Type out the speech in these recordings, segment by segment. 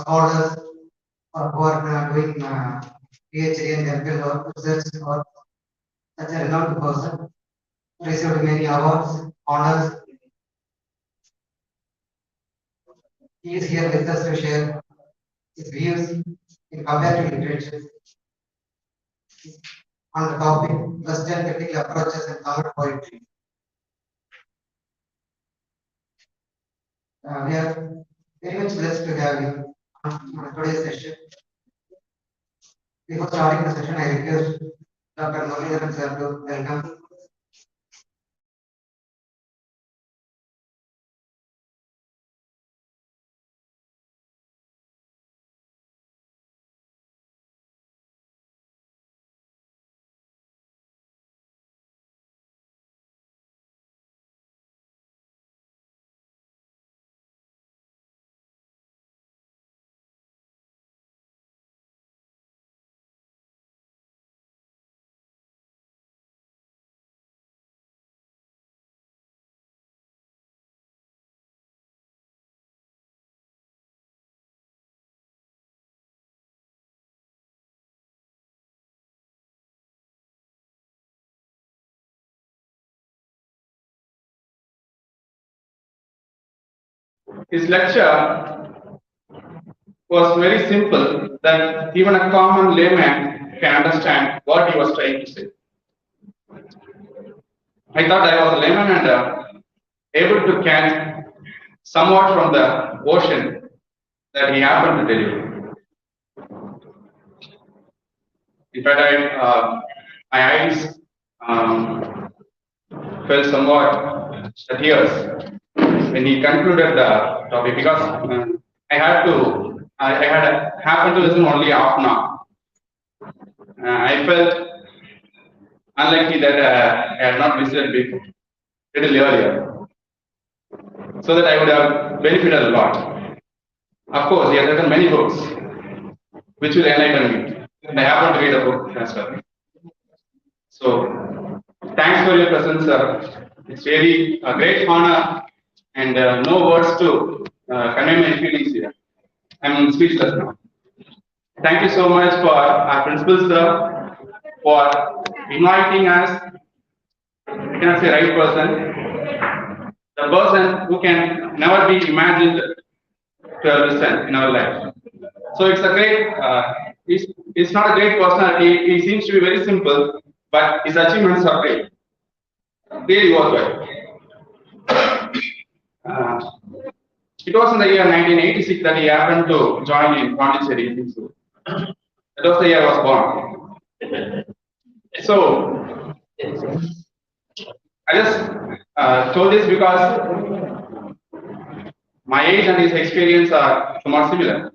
scholars who are doing PhD and MPhil or research or such a renowned person, received many awards, honors. He is here with us to share his views in comparative literature on the topic Western critical approaches and common poetry. We are very much blessed to have you on today's session. Before starting the session, I request Dr. Muralidharan sir to welcome. His lecture was very simple, that even a common layman can understand what he was trying to say. I thought I was a layman and able to catch somewhat from the ocean that he happened to deliver. In fact, my eyes felt somewhat tears when he concluded the topic, because I had happened to listen only half an hour. I felt unlucky that I had not listened before, little earlier, so that I would have benefited a lot. Of course, he has written many books which will enlighten me, and I happen to read a book as well. So, thanks for your presence, sir. It's really a great honor, and no words to convey my feelings here. I'm speechless now. Thank you so much for our principal, sir, for inviting us. I cannot say right person, the person who can never be imagined to have listened in our life. So it's a great, it's not a great personality. He seems to be very simple, but his achievements are great. Really worthwhile. It was in the year 1986 that he happened to join in Pondicherry. That was the year I was born. So, I just told this because my age and his experience are somewhat similar.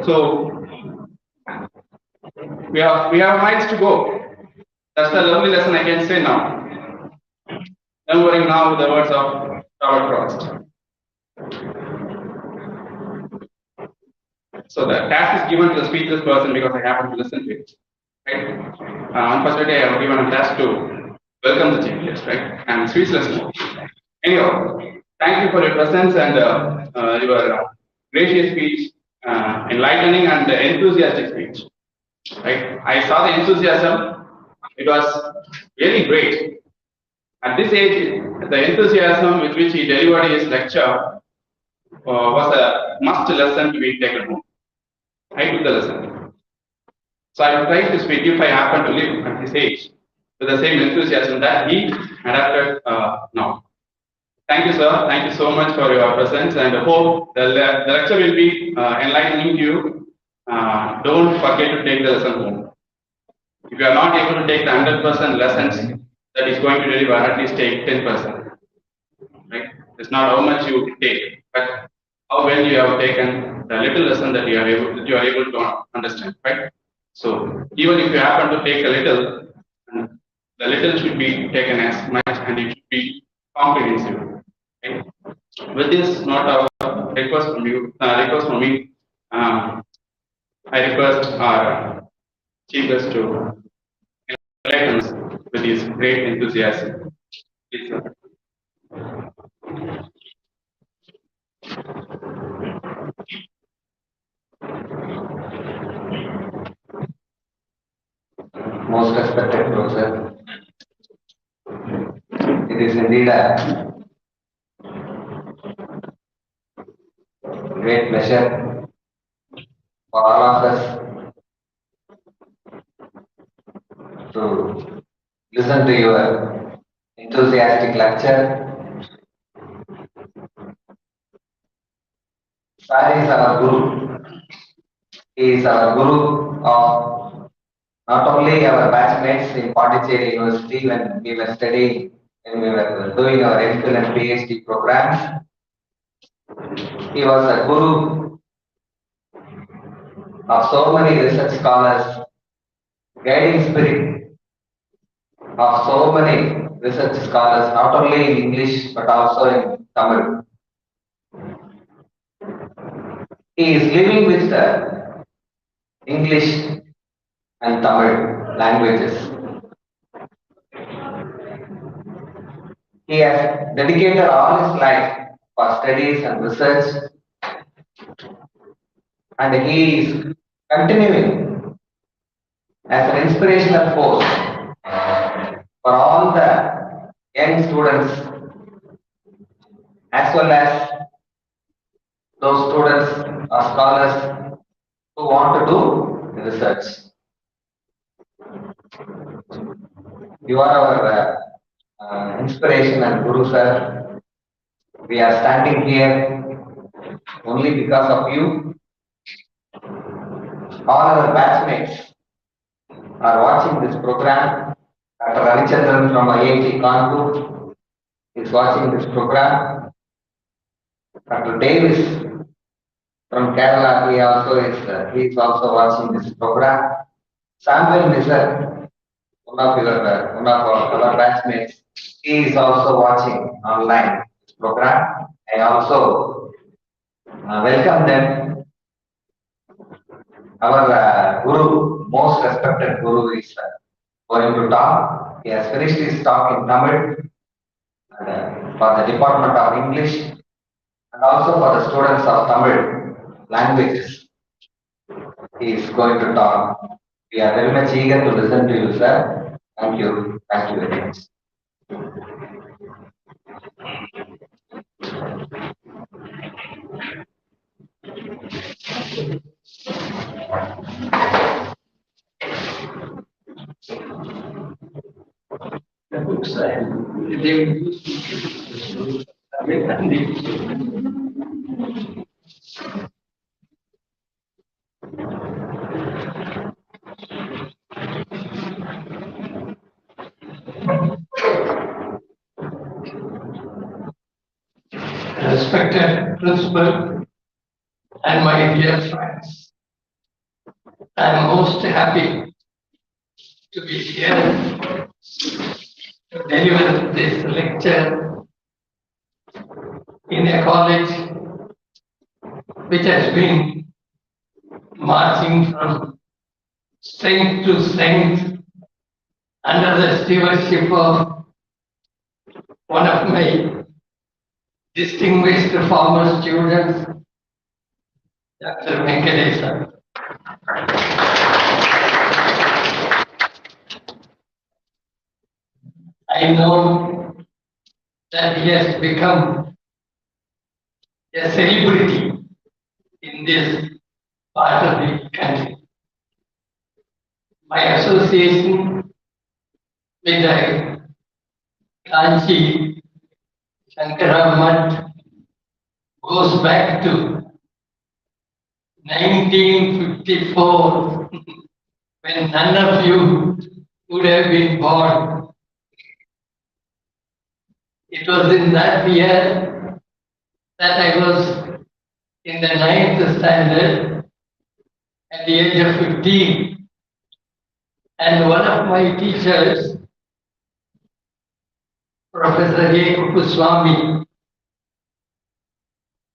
So, we have miles to go. That's the lovely lesson I can say now. Remembering now the words of Robert Frost. So the task is given to the speechless person because I happen to listen to it. Right? Unfortunately, I have given a task to welcome the chief guest, right? I'm speechless now. Anyhow, thank you for your presence and your gracious speech, enlightening and enthusiastic speech. Right? I saw the enthusiasm. It was really great. At this age, the enthusiasm with which he delivered his lecture was a must lesson to be taken home. I took the lesson. So I will try to speak if I happen to live at his age with the same enthusiasm that he adapted now. Thank you, sir. Thank you so much for your presence, and I hope the lecture will be enlightening to you. Don't forget to take the lesson home. If you are not able to take the 100% lessons that is going to deliver, at least take 10%. Right? It's not how much you take, but how well you have taken the little lesson that you are able to understand. Right? So even if you happen to take a little, the little should be taken as much, and it should be comprehensive. Okay. With this note of request from you, I request our chief guest to enlighten us with his great enthusiasm. Please, sir. a great pleasure for all of us to listen to your enthusiastic lecture. Sai is our Guru. He is our Guru of not only our batchmates in Pondicherry University when we were studying, when we were doing our MPhil and PhD programs. He was a Guru of so many research scholars, guiding spirit of so many research scholars, not only in English but also in Tamil. He is living with the English and Tamil languages. He has dedicated all his life for studies and research, and he is continuing as an inspirational force for all the young students as well as those students or scholars who want to do research. You are our inspiration and Guru, sir. We are standing here only because of you. All our batchmates are watching this program. Dr. Ravichandran from IIT Kanpur is watching this program. Dr. Davis from Kerala, he is also watching this program. Samuel Nizar, one of our batchmates, he is also watching online this program. I also welcome them. Our Guru, most respected Guru, is going to talk. He has finished his talk in Tamil for the Department of English and also for the students of Tamil languages. He is going to talk. We are very much eager to listen to you, sir. Thank you. Thank you very much. The books they respected principal and my dear friends, I am most happy to be here to deliver this lecture in a college which has been marching from strength to strength under the stewardship of one of my distinguished former students, Dr. Venkatesha. I know that he has become a celebrity in this part of the country. My association with the Kanchi Shankara Math goes back to 1954, when none of you would have been born. It was in that year that I was in the 9th standard at the age of 15, and one of my teachers, Professor A. Kuppuswamy,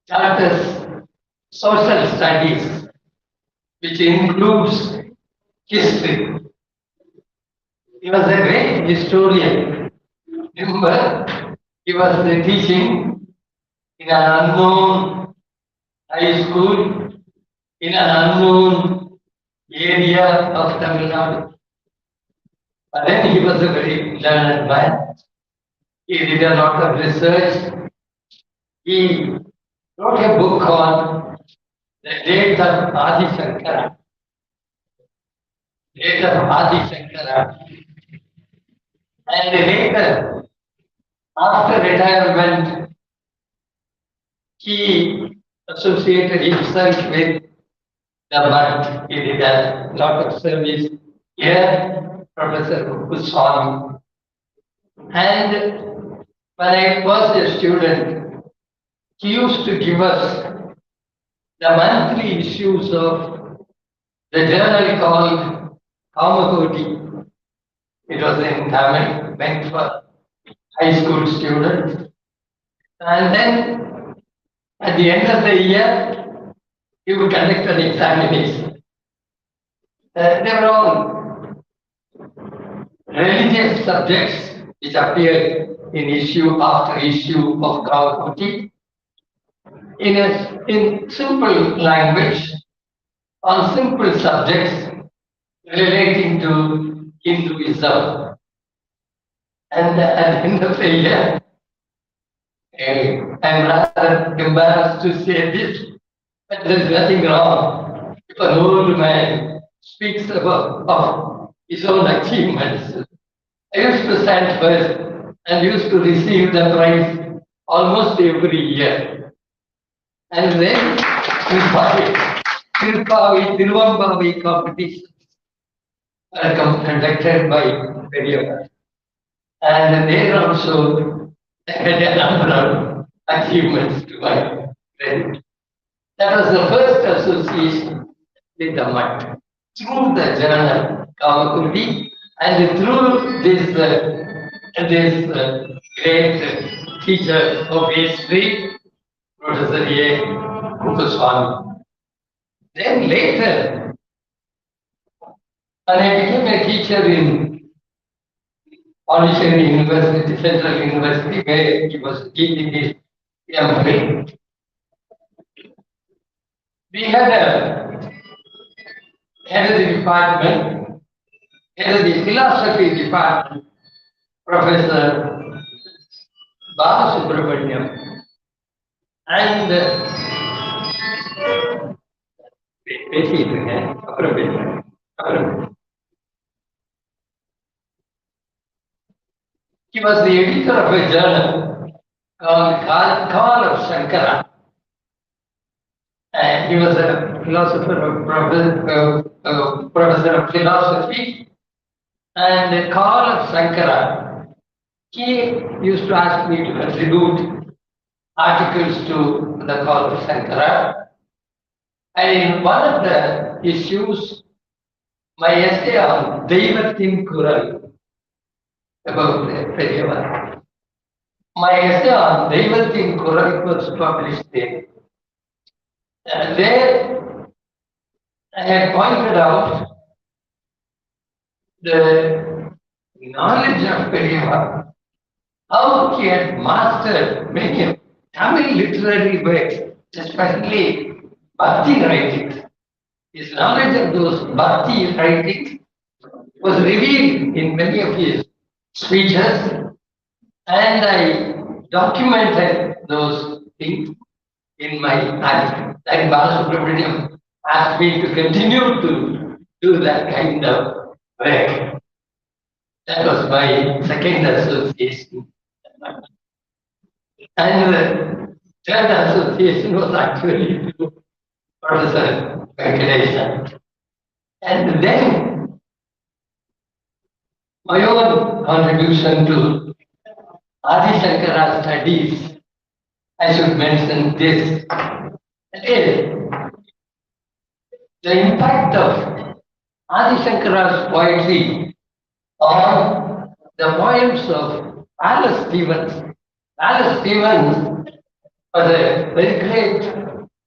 taught us social studies, which includes history. He was a great historian. Remember, he was teaching in an unknown high school, in an unknown area of Tamil Nadu. But then he was a very learned man. He did a lot of research. He wrote a book on the dates of Adi Shankara. Dates of Adi Shankara. And later, after retirement, he associated himself with the Mutt. He did a lot of service here, Professor Kuswami. And when I was a student, he used to give us the monthly issues of the journal called Kamakoti. It was in Tamil, meant for high school students. And then at the end of the year, he would conduct an examination. They were all religious subjects which appeared in issue after issue of Kamakoti in simple language on simple subjects relating to Hinduism. And at the end of the year, I'm rather embarrassed to say this, but there's nothing wrong if an old man speaks of his own achievements. I used to stand first and used to receive the prize almost every year. And then Tiruvambavi competitions are conducted by Periyar. And there also had a number of achievements to my credit. That was the first association with the Mutt. Through the journal Kamakoti and through this great teacher of history, Professor A. Kuppaswamy. Then later, when I became a teacher in Pondicherry University, Central University, where he was keeping his MPhil, we had a head of the department, head of the philosophy department, Professor Balasubramaniam. And he was the editor of a journal called Call of Shankara. And he was a philosopher, professor of philosophy. And the Call of Shankara, he used to ask me to contribute articles to the Call of Shankara. And in one of the issues, my essay on Deivatin Kural, about Periyar. My essay on Deivatin Kural was published there. And there I had pointed out the knowledge of Periyar, how he had mastered many Tamil literary works, especially Bhakti writings. His knowledge of those Bhakti writings was revealed in many of his speeches, and I documented those things in my article. Like Balasubramaniam asked me to continue to do that kind of work. That was my second association. And the third association was actually to Professor Venkatesan. And then my own contribution to Adi Shankara studies, I should mention this. That is, the impact of Adi Shankara's poetry on the poems of Wallace Stevens. Wallace Stevens was a very great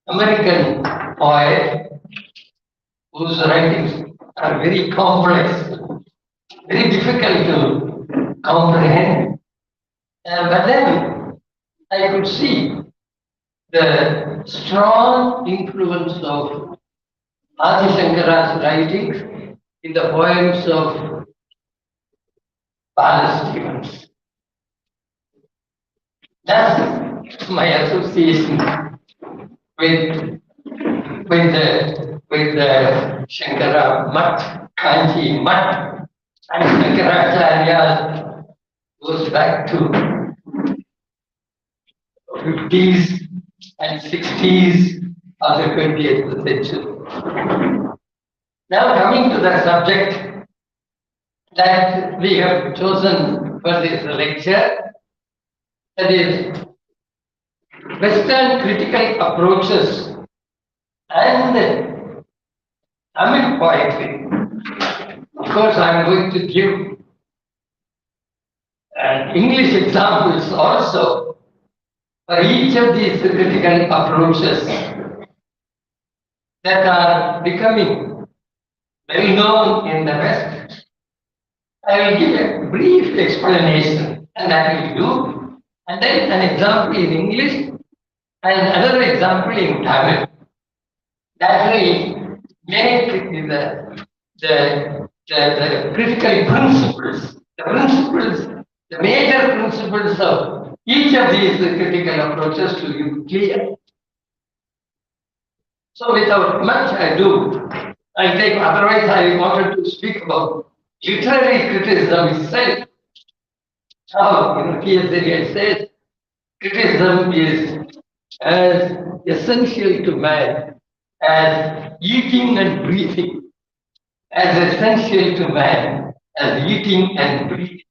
American poet whose writings are very complex, very difficult to comprehend. But then I could see the strong influence of Adi Shankara's writings in the poems of Wallace Stevens. That's my association with the Shankara Mutt, Kanchi Mutt, and Shankaracharya goes back to 50s and 60s of the 20th century. Now coming to the subject that we have chosen for this lecture, that is Western critical approaches and Tamil poetry. Of course, I am going to give English examples also for each of these critical approaches that are becoming well known in the West. I will give a brief explanation, and that will do, and then an example in English and another example in Tamil. That will make the critical principles, the major principles of each of these critical approaches to you clear. So without much ado, I'll take, otherwise I wanted to speak about literary criticism itself. How, P.S. says, criticism is as essential to man as eating and breathing, as essential to man as eating and breathing.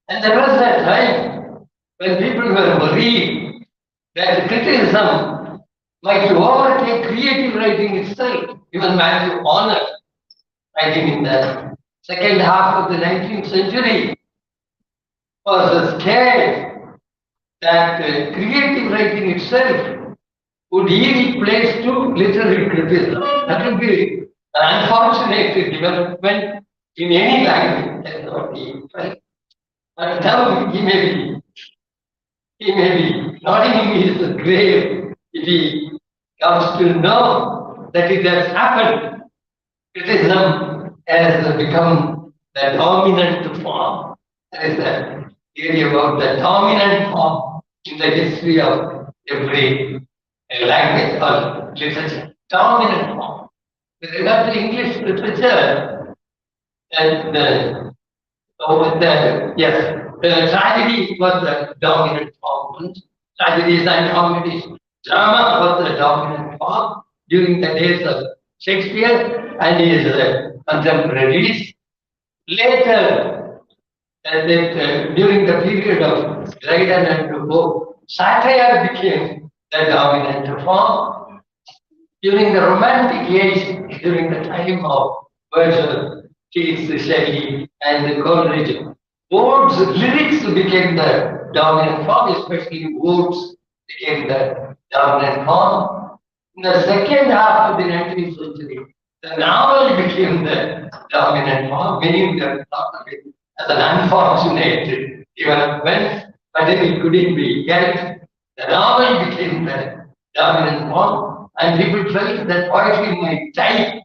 And there was a time when people were worried that criticism might overtake creative writing itself. Even Matthew Honor, writing in the second half of the 19th century, was scared that creative writing itself would yield place to literary criticism. That would be an unfortunate development in any language. That's what he felt. But now he may be nodding in his grave if he comes to know that it has happened. Criticism has become the dominant form. There is a theory about the dominant form in the history of every language or literature. Dominant form. With regard to English literature, the tragedy was the dominant form. Tragedies and comedies. Drama was the dominant form during the days of Shakespeare and his contemporaries. Later, during the period of Dryden and Pope, satire became the dominant form. During the Romantic age, during the time of Virgil, Keats, Shelley, and Coleridge, Odes, lyrics became the dominant form, especially Odes became the dominant form. In the second half of the 19th century, the novel became the dominant form. Many have thought of it as an unfortunate development, but then it couldn't be helped. The novel became the dominant form, and people felt that poetry might die.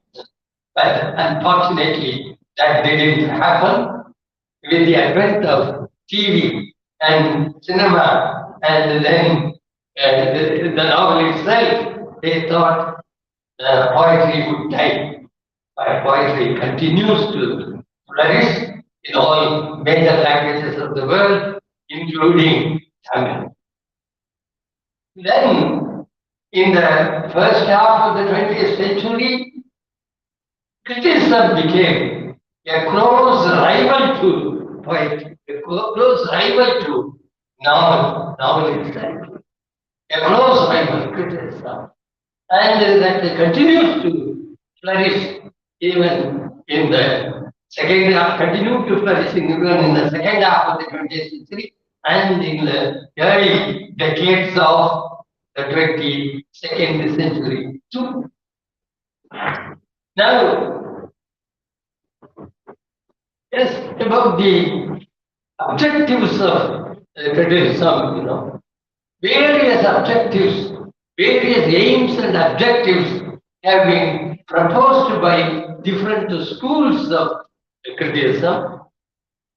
But unfortunately, that didn't happen. With the advent of TV and cinema, and then the novel itself, they thought poetry would die. But poetry continues to flourish in all major languages of the world, including Tamil. Then, in the first half of the 20th century, criticism became a close rival to poetry, a close rival to novel itself, a close rival criticism, and that continues to flourish even in the second half, continued to flourish even in the second half of the 20th century and in the early decades of the 22nd century too. Now, yes, about the objectives of criticism, various objectives, various aims and objectives have been proposed by different schools of criticism,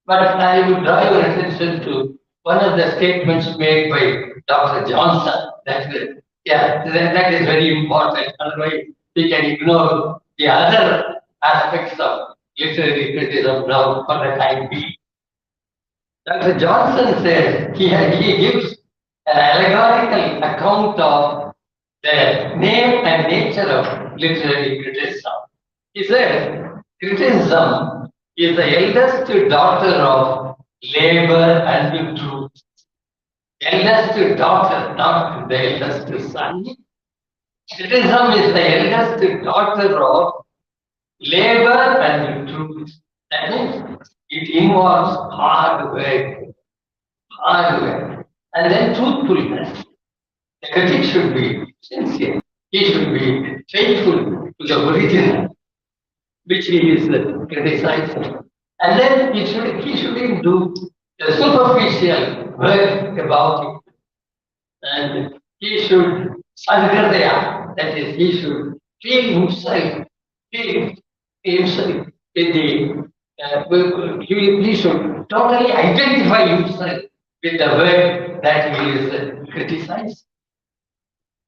but I would draw your attention to one of the statements made by Dr. Johnson. That is very important. Otherwise, we can ignore the other aspects of literary criticism now for the time being. Dr. Johnson says he gives an allegorical account of the name and nature of literary criticism. He said, criticism is the eldest daughter of labor and truth. Eldest daughter, not the eldest son. Criticism is the eldest daughter of labor and truth. That means it involves hard work, and then truthfulness. The critic should be sincere. He should be faithful to the original, which he is criticizing. And then he shouldn't do the superficial work about it. And he should sadhridaya, that is, he should feel himself in the he should totally identify himself with the work that he is criticizing.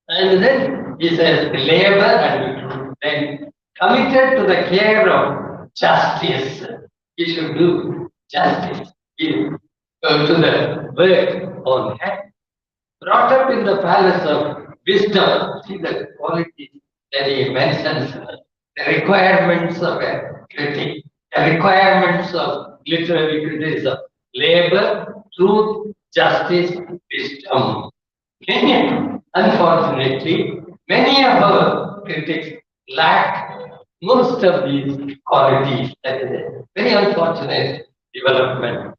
And then he says, labor and then committed to the care of justice. He should do justice to the work on hand. Brought up in the palace of wisdom, see the qualities that he mentions, the requirements of a critic, the requirements of literary criticism, labor, truth, justice, wisdom. Unfortunately, many of our critics lack most of these qualities. That is a very unfortunate development.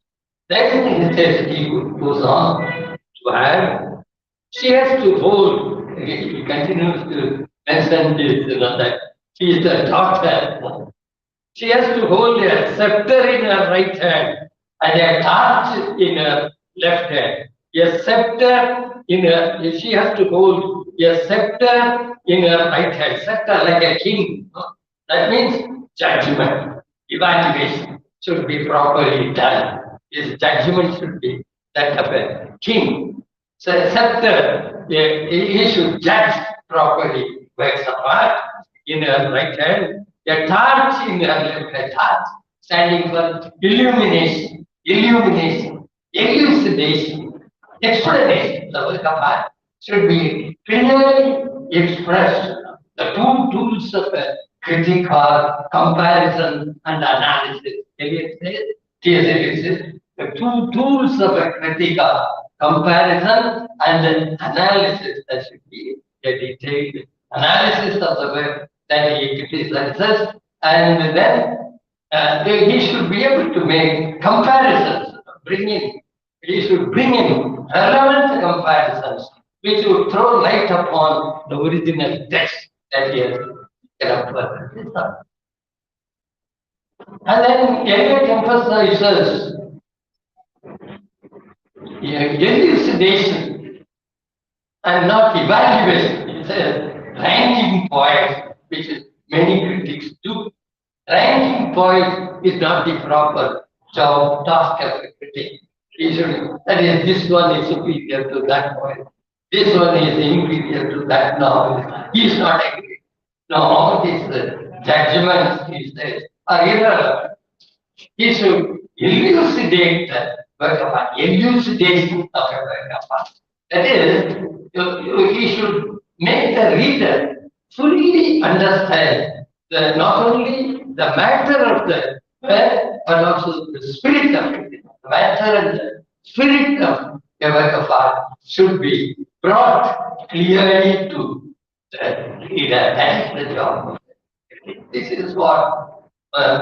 Then he goes on to add, she has to hold, he continues to mention this, that she is a daughter. She has to hold a scepter in her right hand and a torch in her left hand. A scepter in her, she has to hold a scepter in her right hand, scepter like a king. That means judgment, evaluation should be properly done. His judgment should be that of a king. So a scepter, he should judge properly, works of art in her right hand, a torch in her left hand, torch standing for illumination, elucidation, explanation. The work of art should be clearly expressed. The two tools of a critic are comparison and analysis. Eliot says, T.S. says, the two tools of a critic are comparison and analysis. That should be a detailed analysis of the work that he criticizes, and then he should be able to make comparisons, he should bring in relevant comparisons which would throw light upon the original text that he has taken up. And then Eliot emphasizes elucidation and not evaluation. He says ranking points, which many critics do. Ranking points is not the proper task of a critic. That is, this one is superior to that point. This one is inferior to that novel. He is not agree. No, all these judgments, he says, are irrelevant. He should elucidate the work of art, elucidation of a work of art. That is, he should make the reader fully understand not only the matter of the work, but also the spirit of it. The matter and the spirit of a work of art should be brought clearly to the reader. That is the job. This is what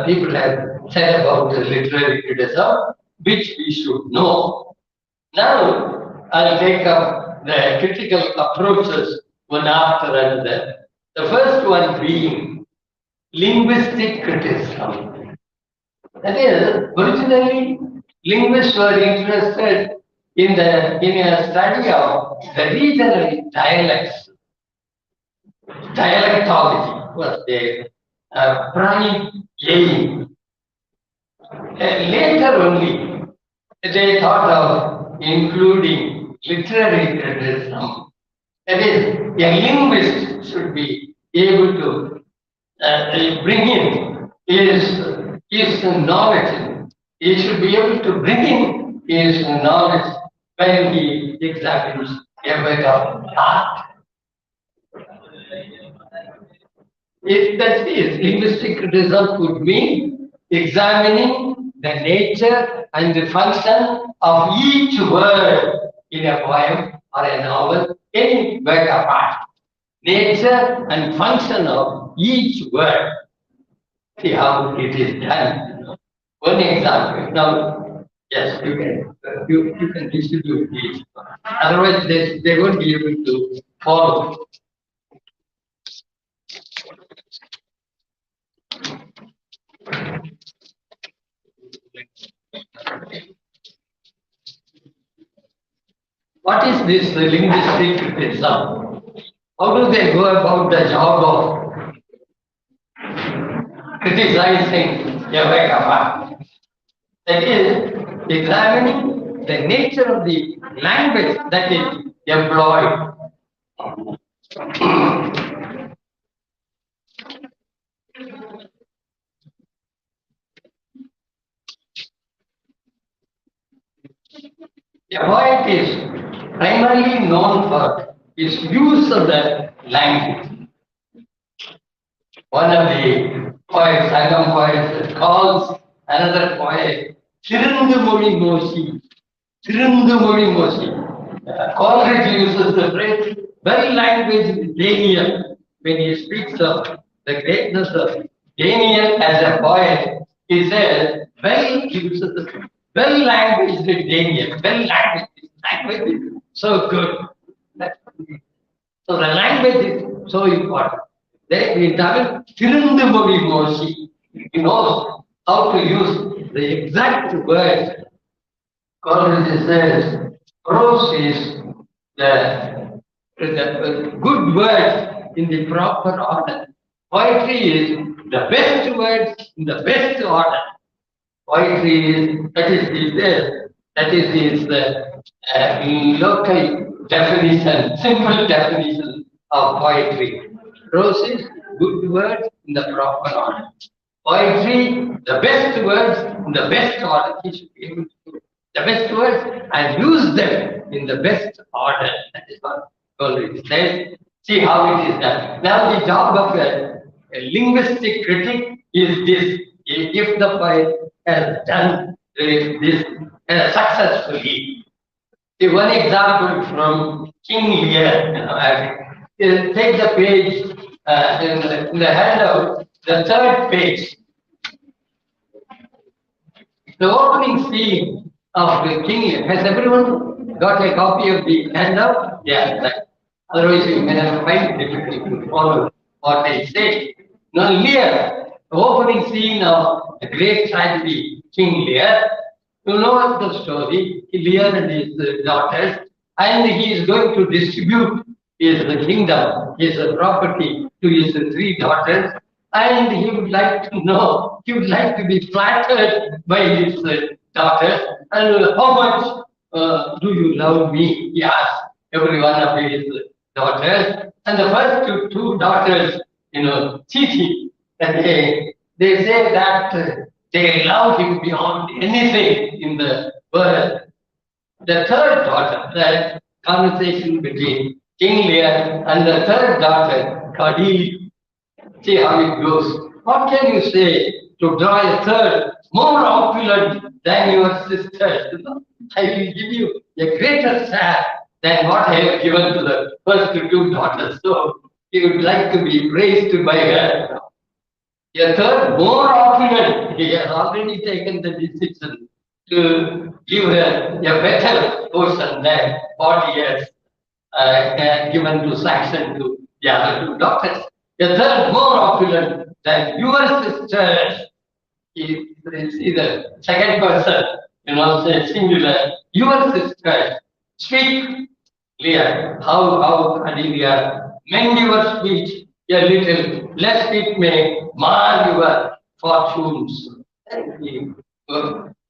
people have said about the literary criticism, which we should know. Now, I'll take up the critical approaches one after another. The first one being linguistic criticism. That is, originally, linguists were interested in a study of the regional dialects. Dialectology was their prime aim. Later only, they thought of including literary criticism. That is, a linguist should be able to bring in his knowledge. He should be able to bring in his knowledge when he examines a work of art. If that is, linguistic criticism could mean examining the nature and the function of each word in a poem or a novel, any work of art. Nature and function of each word. See how it is done. One example. Now, yes, you can distribute these. Otherwise, they won't be able to follow. What is this linguistic criticism? How do they go about the job of criticizing a work of art? That is, examining the nature of the language that is employed. A poet is primarily known for his use of the language. One of the poets, Sangam poets, calls another poet Chirundumoli Moshi. Chirundumoli Moshi. Coleridge uses the phrase, well language is Daniel. When he speaks of the greatness of Daniel as a poet, he says, well language is Daniel. Well language is so good. So the language is so important. In Tamil, Chirundumoli Moshi. He knows how to use the exact words. Coleridge says, prose is the good words in the proper order. Poetry is the best words in the best order. Poetry is, that is his local definition, simple definition of poetry. Prose is good words in the proper order. Poetry, the best words in the best order. He should be able to do the best words and use them in the best order. That is what Coleridge says. See how it is done. Now the job of a linguistic critic is this. If the poet has done this successfully. See one example from King Lear. Take the page in the handout, the third page. The opening scene of the King Lear. Has everyone got a copy of the handout? Yeah, right. Otherwise you may have find it difficult to follow what I say. Now Lear, the opening scene of the great tragedy, King Lear. You know the story, Lear and his daughters, and he is going to distribute his kingdom, his property to his three daughters, and he would like to know, he would like to be flattered by his daughters, and how much do you love me? He asked every one of his daughters, and the first two daughters, Titi, and they say that they love him beyond anything in the world. The third daughter, the conversation between King Lear and the third daughter, Cordelia. See how it goes. What can you say to draw a third more opulent than your sisters? I will give you a greater share than what I have given to the first two daughters. So he would like to be praised by her. A third, more opulent, he has already taken the decision to give her a better portion than what he has given to sanction to the other two daughters. A third, more opulent than your sisters. He see the second person, say singular, your sisters. Speak, Lear, how Cordelia, mend your speech a little, lest it may mar your fortunes.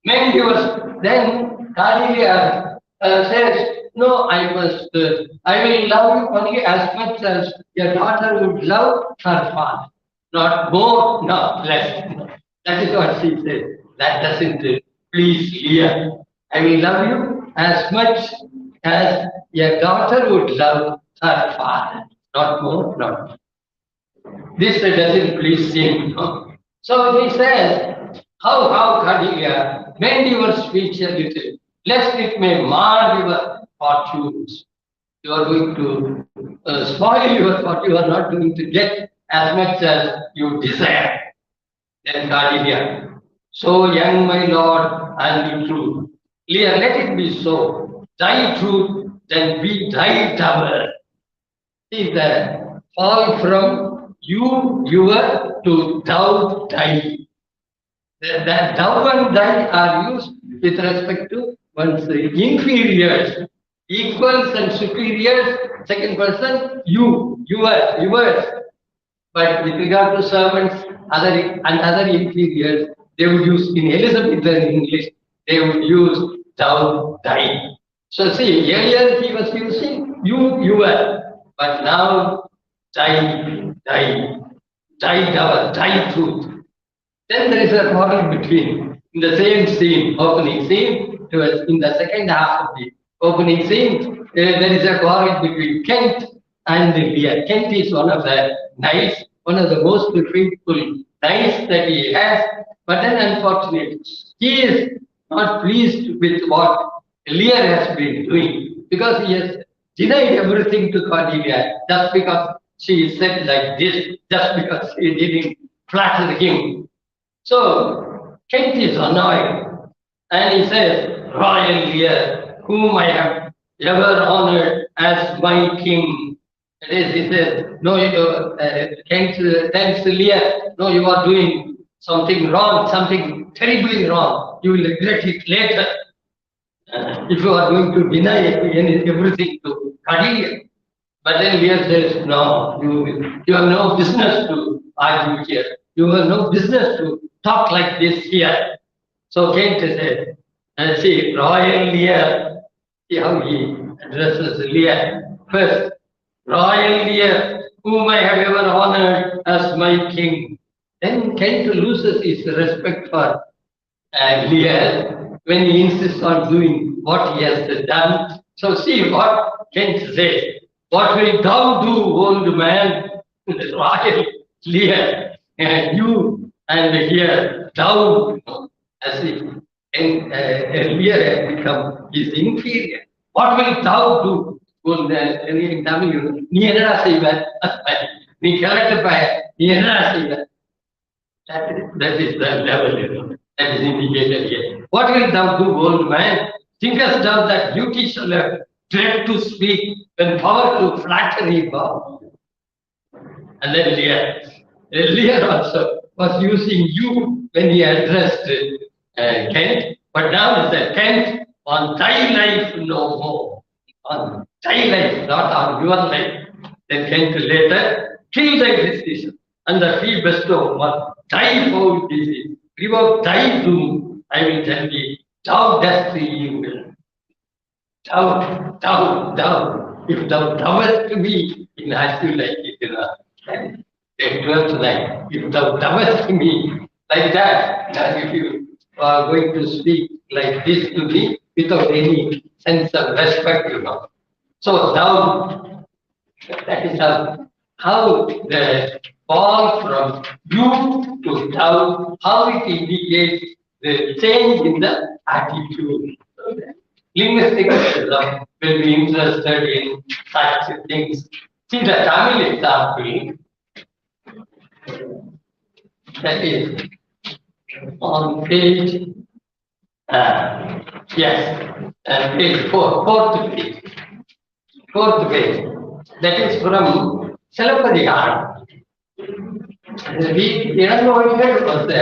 Mend your, then Cordelia says, no, I will love you only as much as your daughter would love her father. Not more, not less. That is what she says. That doesn't please Leah. I will love you as much as your daughter would love her father. Not more, not less. This doesn't please him. No? So he says, how Cordelia, bend your speech a little, lest it may mar your fortunes. You are going to spoil your fortune. You are not going to get as much as you desire. Then Cordelia, so young my lord and true. Leah, let it be so. Thy truth, then be thy double. See the fall from your to thou, thy. The thou and thy are used with respect to one's inferiors, equals and superiors. Second person, yours. But with regard to servants, other inferiors, they would use in Elizabethan English, they would use thou, thy. So see, earlier he was using your, but now thy, truth. Then there is a quarrel between, in the same scene, opening scene, in the second half of the opening scene, there is a quarrel between Kent and Leah. Kent is one of the knights, one of the most faithful knights that he has, but then unfortunately, he is not pleased with what Leah has been doing, because he has denied everything to Cordelia just because she said like this, just because she didn't flatter him. So Kent is annoyed, and he says, Royal Lear, whom I have ever honored as my king. That is, he says, no, Kent tells Lear, no, you are doing something wrong, something terribly wrong. You will regret it later. If you are going to deny everything to Cordelia. But then Lear says, no, you have no business to argue here. You have no business to talk like this here. So Kent said, see, Royal Lear, see how he addresses Lear. First, Royal Lear, whom I have ever honored as my king. Then Kent loses his respect for Lear when he insists on doing what he has done. So see what Kent says. What will thou do, old man? Royal Lear, you and here thou, as if Lear has become his inferior. What will thou do? நீ என்னடா செய்வ? நீ கலட்டப்ப நீ என்னடா செய்வ? That is the level, that is indicated here. What will thou do, old man? Thinkest thou that beauty shall have dread to speak when power to flattery bow? And then Lear also was using you when he addressed Kent, but now he said, Kent, on thy life no more. On thy life, not on your life. Then Kent later, kill thy decision, and the fee bestow one thy foul disease. Revoke thy doom, I will tell thee, thou dost the evil. Thou, if thou doest me, in as you like it, the 12th line, if thou doest me like that, and if you are going to speak like this to me without any sense of respect, So thou, that is how the fall from you to thou, how it indicates the change in the attitude. Linguistic will be interested in such things. See the Tamil example, that is on page, page 4, fourth page. That is from Silappadigaram. Irangovigar was the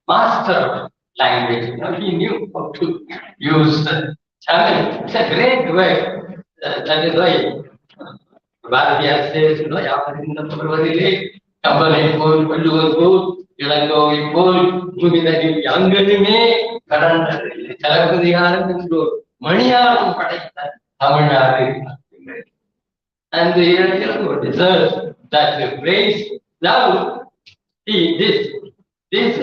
master of language. He knew how to use Tamil. It's a great word. That is why Bharatiya says, Yaparinda Parvadile, Kambalai Pol, Palluvar Pol, Irangovi Pol, Muminari Yanganime, Silappadigaram and மணியாரம் படைத்த Tamil Nadu. And the Ilango deserves that praise. Now, see this is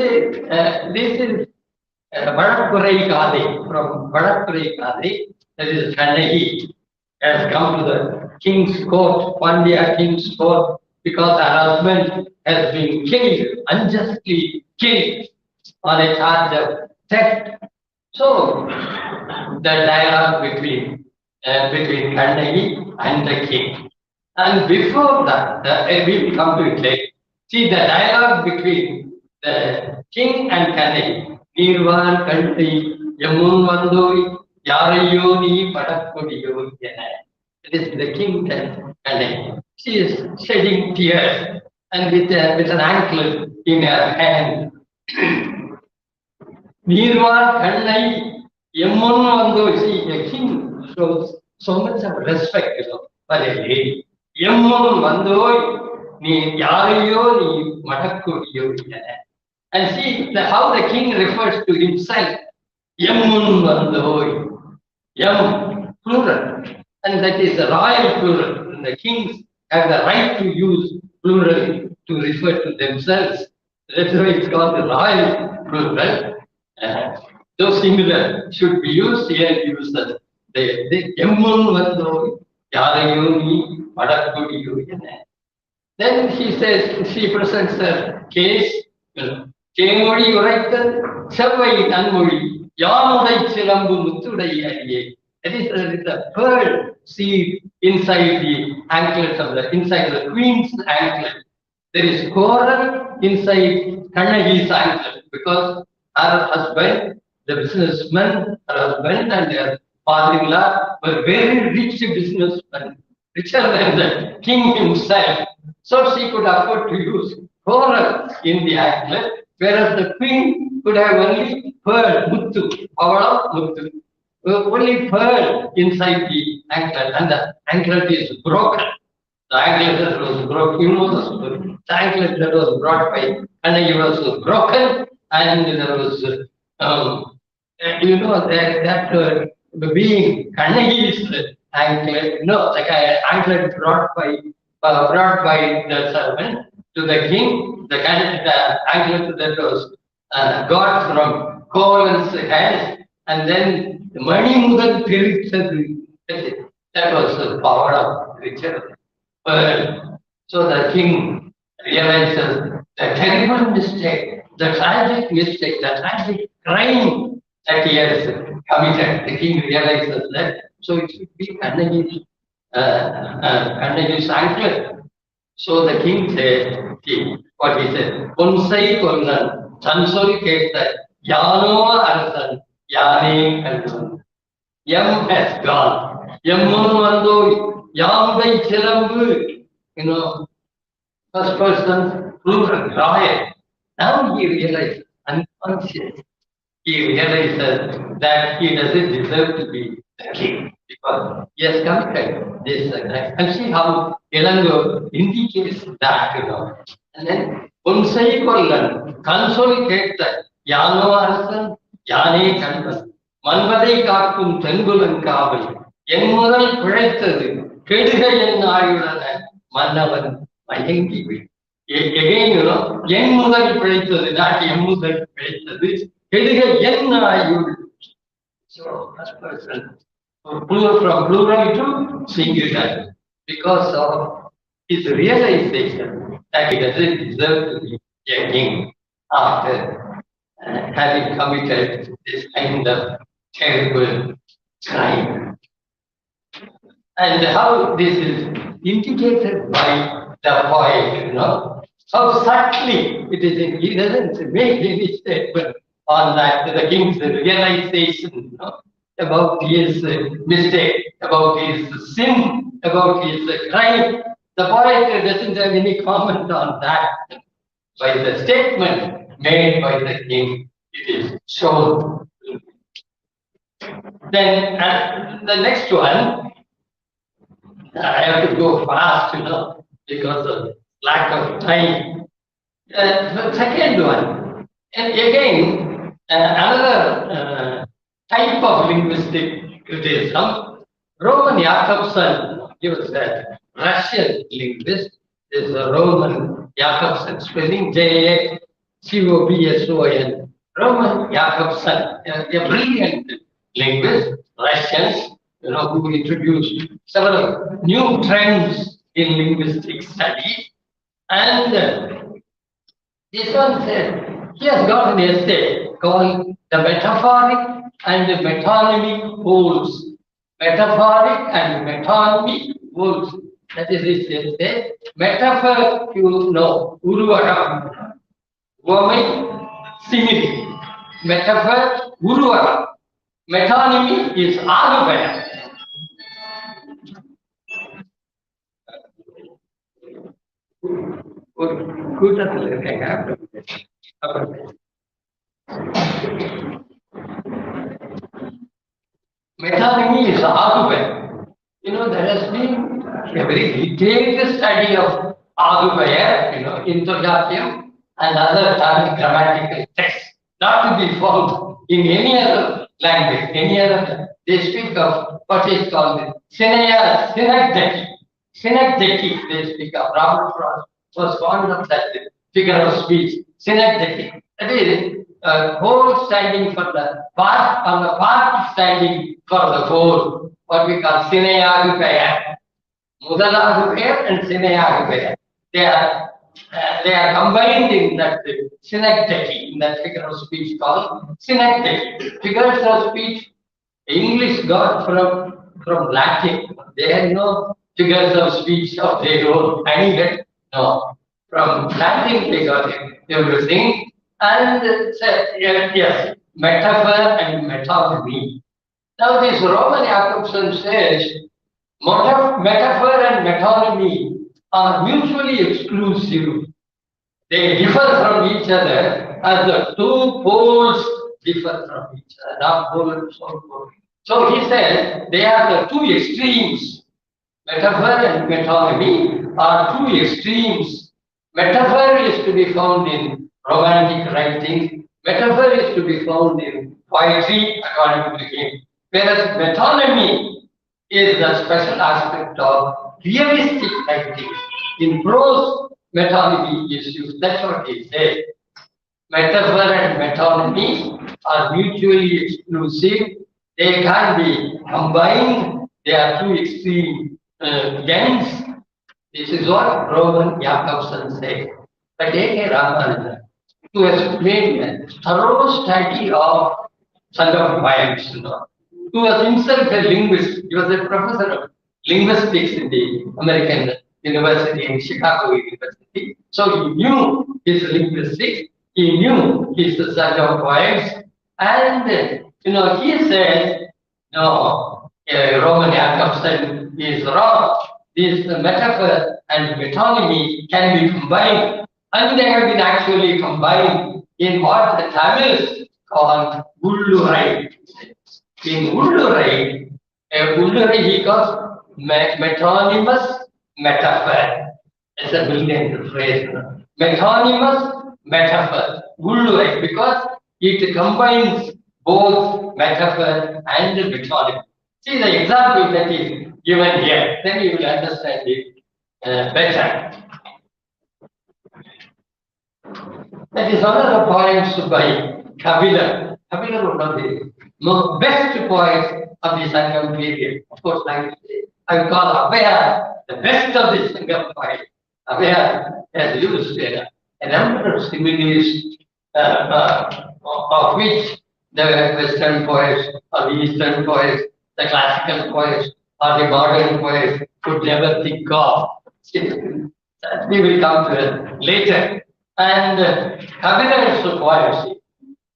Vadakkurai Kade from Vadakkurai Kade, that is Kannagi, has come to the king's court, Pandya king's court, because her husband has been killed, unjustly killed on a charge of theft. So, the dialogue between Kannagi and the king. And before that, we will come to it later. See the dialogue between the king and Kannagi. Nirvan Kanti Yamun Vandoi Yarayo Ni Padakodiyo Yana. It is the king and Kannagi. She is shedding tears and with an anklet in her hand. Nirvan Kannai Yamun Vandoi. See, the king shows so much of respect, for a lady. Yamun Vandoi Ni Yarayo Ni Padakodiyo Yana. And see how the king refers to himself. Yamun Vandoi. Yam, plural. And that is a royal plural. And the kings have the right to use plural to refer to themselves. That's why it's called the royal plural. Those singular should be used here. Use the Yamun Vandoi. Yarayoni Padakodiyo Yana. Then she says, she presents her case. Kemori Uraikal, Savai Tanmuri, Yamudai Chilambu Mutudai Adiye. That is the pearl seed inside the anklet of inside the queen's anklet. There is coral inside Kannagi's anklet because her husband, the businessman, her husband and their father-in-law were very rich businessmen, richer than the king himself. So she could afford to use coral in the anklet, whereas the queen could have only pearl, muttu, avala muttu, only pearl inside the anklet, and the anklet is broken. The anklet that was broken, the anklet that was brought by Kannagi was broken, and there was, that being Kannagi's anklet, like an anklet brought by the servant to the king, the anklet that was got from Kolan's hands, and then the Mani Mudal that was the power of Richard. So the king realizes the terrible mistake, the tragic mistake, the tragic crime that he has committed. The king realizes that, so it should be Kannagi's anklet. So the king said, what he said, Ponsai Konnan, Chansol Keta, Yano Arsan, Yane Kalman. Yam has gone. Yamun Vando, Yamdai Chilambu, first person, plural, royal. Now he realizes, unconscious, he realizes that he doesn't deserve to be the king because he has committed this crime. And see how Ilango indicates that, And then, Unsai Kollan, consolidate that Yano Arsan, Yane Kandan, Manvadai Kakum Tengulan Kaval, Yenmural Predicted, Kedika Yen Ayudana, Manavan, Mayengi. Again, Yenmural Predicted, not Yemural Predicted, Kedika Yen Ayud. So, first person, from plural to singular, because of his realization that he doesn't deserve to be a king after having committed this kind of terrible crime. And how this is indicated by the poet, how subtly it is, he doesn't make any statement on that, the king's realization, about his mistake, about his sin, about his crime. The poet doesn't have any comment on that. By the statement made by the king, it is shown. Then the next one, I have to go fast, because of lack of time. The second one, and again, another type of linguistic criticism. Roman Jakobson, he was a Russian linguist. This is Roman Jakobson, spelling Jakobson. Roman Jakobson, a brilliant linguist, Russians, who introduced several new trends in linguistic study. And this one said, he has got an essay called The Metaphoric and the Metonymy Holds. Metaphoric and metonymy holds. That is his essay. Metaphor, Uruvagam. Uvamai, simile. Metaphor, Uruvagam. Metonymy is Agupaya. Metonymy is Agupaya. There has been a very detailed study of Agupaya, Interjatium and other grammatical texts, not to be found in any other language, they speak of what is called synecdoche. Synecdoche, they speak of. Robert Frost was fond of that figure of speech, synecdoche. That is whole standing for the part, on the part standing for the whole, what we call Sineagupaya. Mudalagupaya and Sineagupaya. They are combined in that synecdoche, in that figure of speech called synecdoche. Figures of speech, English got from Latin. They had no figures of speech of their own. No. From Latin they got everything. And yes, metaphor and metonymy. Now this Roman Jakobson says, metaphor and metonymy are mutually exclusive. They differ from each other as the two poles differ from each other, not pole and south pole. So he says they are the two extremes. Metaphor and metonymy are two extremes. Metaphor is to be found in romantic writing. Metaphor is to be found in poetry, according to him. Whereas metonymy is the special aspect of realistic writing. In prose, metonymy is used. That's what he said. Metaphor and metonymy are mutually exclusive. They can be combined. They are two extreme ends. This is what Roman Jakobson said. But A.K. Ramanujan, who has made a thorough study of Sangam poems, who was himself a linguist. He was a professor of linguistics in the American University, in Chicago University. So he knew his linguistics, he knew his Sangam poems, and he said, no, Roman Jakobson is wrong. This metaphor and metonymy can be combined, and they have been actually combined in what the Tamils call Ullurai. In Ullurai, he calls metonymous metaphor. It's a brilliant phrase. Metonymous metaphor, Ullurai, because it combines both metaphor and metonymy. See the example that is given here, then you will understand it better. That is one of the poems by Kabilar. Kabilar was one of the best poets of the Sangam period. Of course, I will call Abhaya the best of the Sangam poets. Abhaya has used a number of similes of which the Western poets or the Eastern poets, the classical poets or the modern poets could never think of. We will come to it later. And Kabilar's poetry,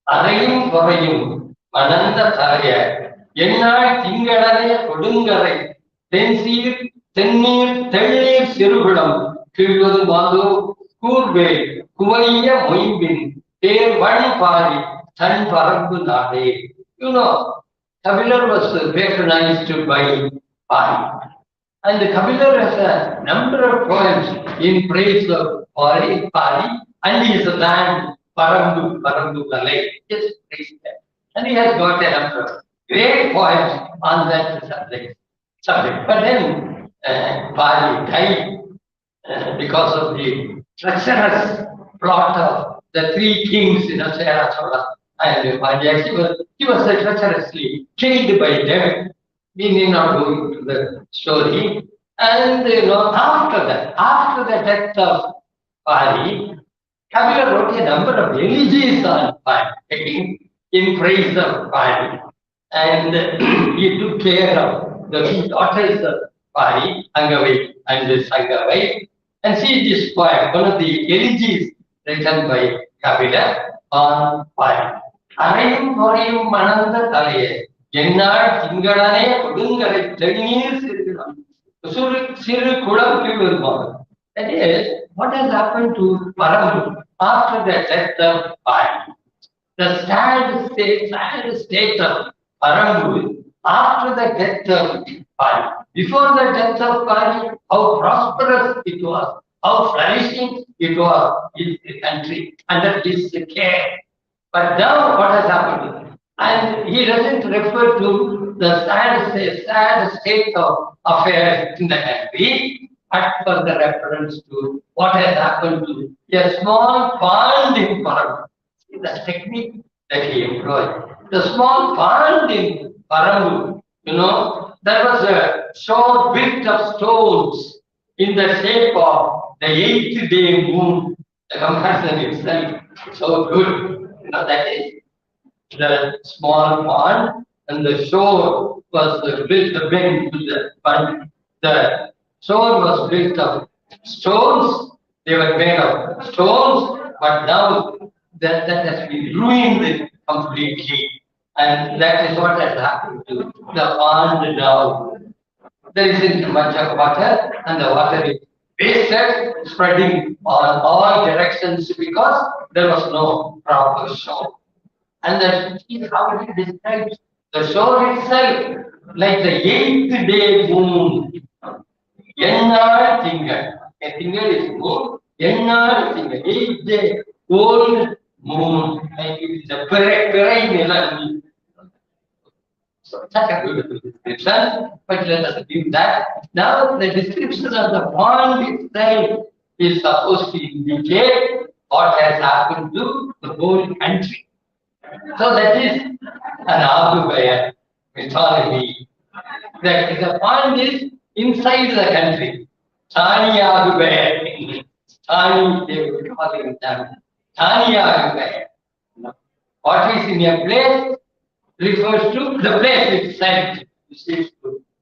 Arayum Korayum, Mananda Tharaya, Yenna Tingalane Kodungare, Tensir, Tenir, Telir Sirugulam, Kilud Madu, Kurbe, Kuaya Moimbin, Ter One Pari, Tan Parabu Nade. Kabilar was patronized by Pari. And Kabilar has a number of poems in praise of Pari, and his land, Parambu Malay. Just praise that. And he has got a number of great poems on that subject. But then Pali died because of the treacherous plot of the three kings, Sera Chola and Pandya. He was treacherously killed by them. We need not go into the story. And after the death of Pali, Kabila wrote a number of elegies on Pali, in praise of Pali. And he took care of the two daughters of Pali, Angavai and Sangavai. And see this poem, one of the elegies written by Kabila on Pali. Areim Poreim Mananda Talaye, Yennar Tingalane, Kudungare, Tedinir Siru Kulam Kivu. That is, what has happened to Param after the death of Pali? The sad state of Parambu after the death of Pali. Before the death of Pali, how prosperous it was, how flourishing it was in the country under his care. But now what has happened? And he doesn't refer to the sad state of affairs in the country, but for the reference to what has happened to a small pond in Parambu. The technique that he employed. The small pond in Parambu, there was a shore built of stones in the shape of the 8th day moon. The comparison itself so good. That is the small pond, and the shore was built to the pond. The shore was built of stones. They were made of stones, but now that has been ruined completely, and that is what has happened to the pond now. There isn't much of water, and the water is wasted, spreading on all directions because there was no proper shore. And that is how he describes the shore itself, like the 8th day moon. Yennar Tingal. A Tingal is moon. Yennar Tingal, 8th day old moon, like it is a perennial. So such a beautiful description, but let us leave that. Now the description of the pond itself is supposed to indicate what has happened to the whole country. So that is an Agubaya mythology. That the pond is inside the country. Thani Agubaya. Thani, they would call him Thani. Thani Agubaya. What is in a place refers to the place itself.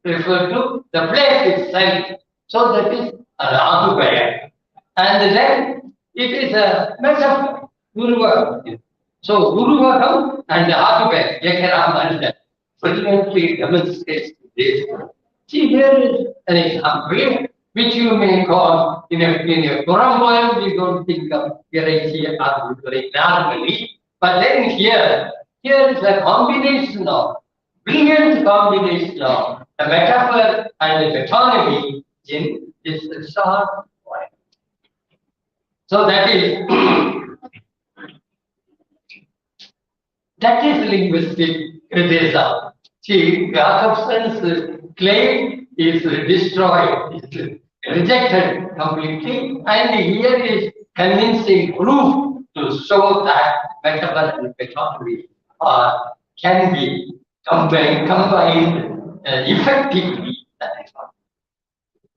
Refer to the place itself. So that is an Agubaya. And then it is a metaphor. Uruvakam. So Uruvakam and Agubaya, Yekaram, brilliantly demonstrates this. See, here is an example which you may call in a Quran poem. We don't think of Karachi very normally, but then here is a combination of brilliant combination of a metaphor and a metonymy in this short poem. So that is linguistic criticism. See, Jacobson's claim is destroyed, is rejected completely, and here is convincing proof to show that metaphor and metonymy can be combined effectively.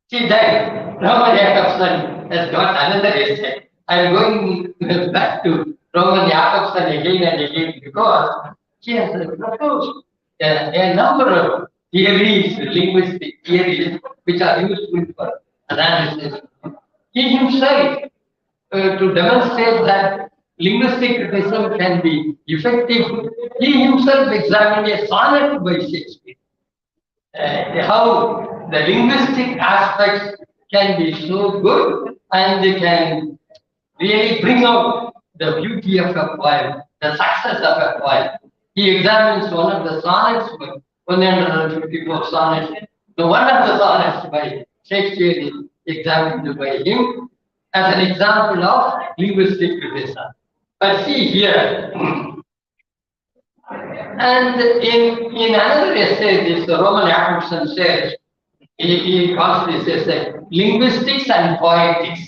See, then Roman Jacobson has got another essay. I am going back to Roman Jacobson again and again because he has proposed a number of theories, linguistic theories, which are useful for analysis. He himself, to demonstrate that linguistic criticism can be effective, he himself examined a sonnet by Shakespeare. How the linguistic aspects can be so good and they can really bring out the beauty of a poem, the success of a poem. He examines one of the sonnets, 154 sonnets. The one of the sonnets by Shakespeare is examined by him as an example of linguistic criticism. But see here, And in another essay, this Roman Jakobson says, he calls this essay linguistics and poetics.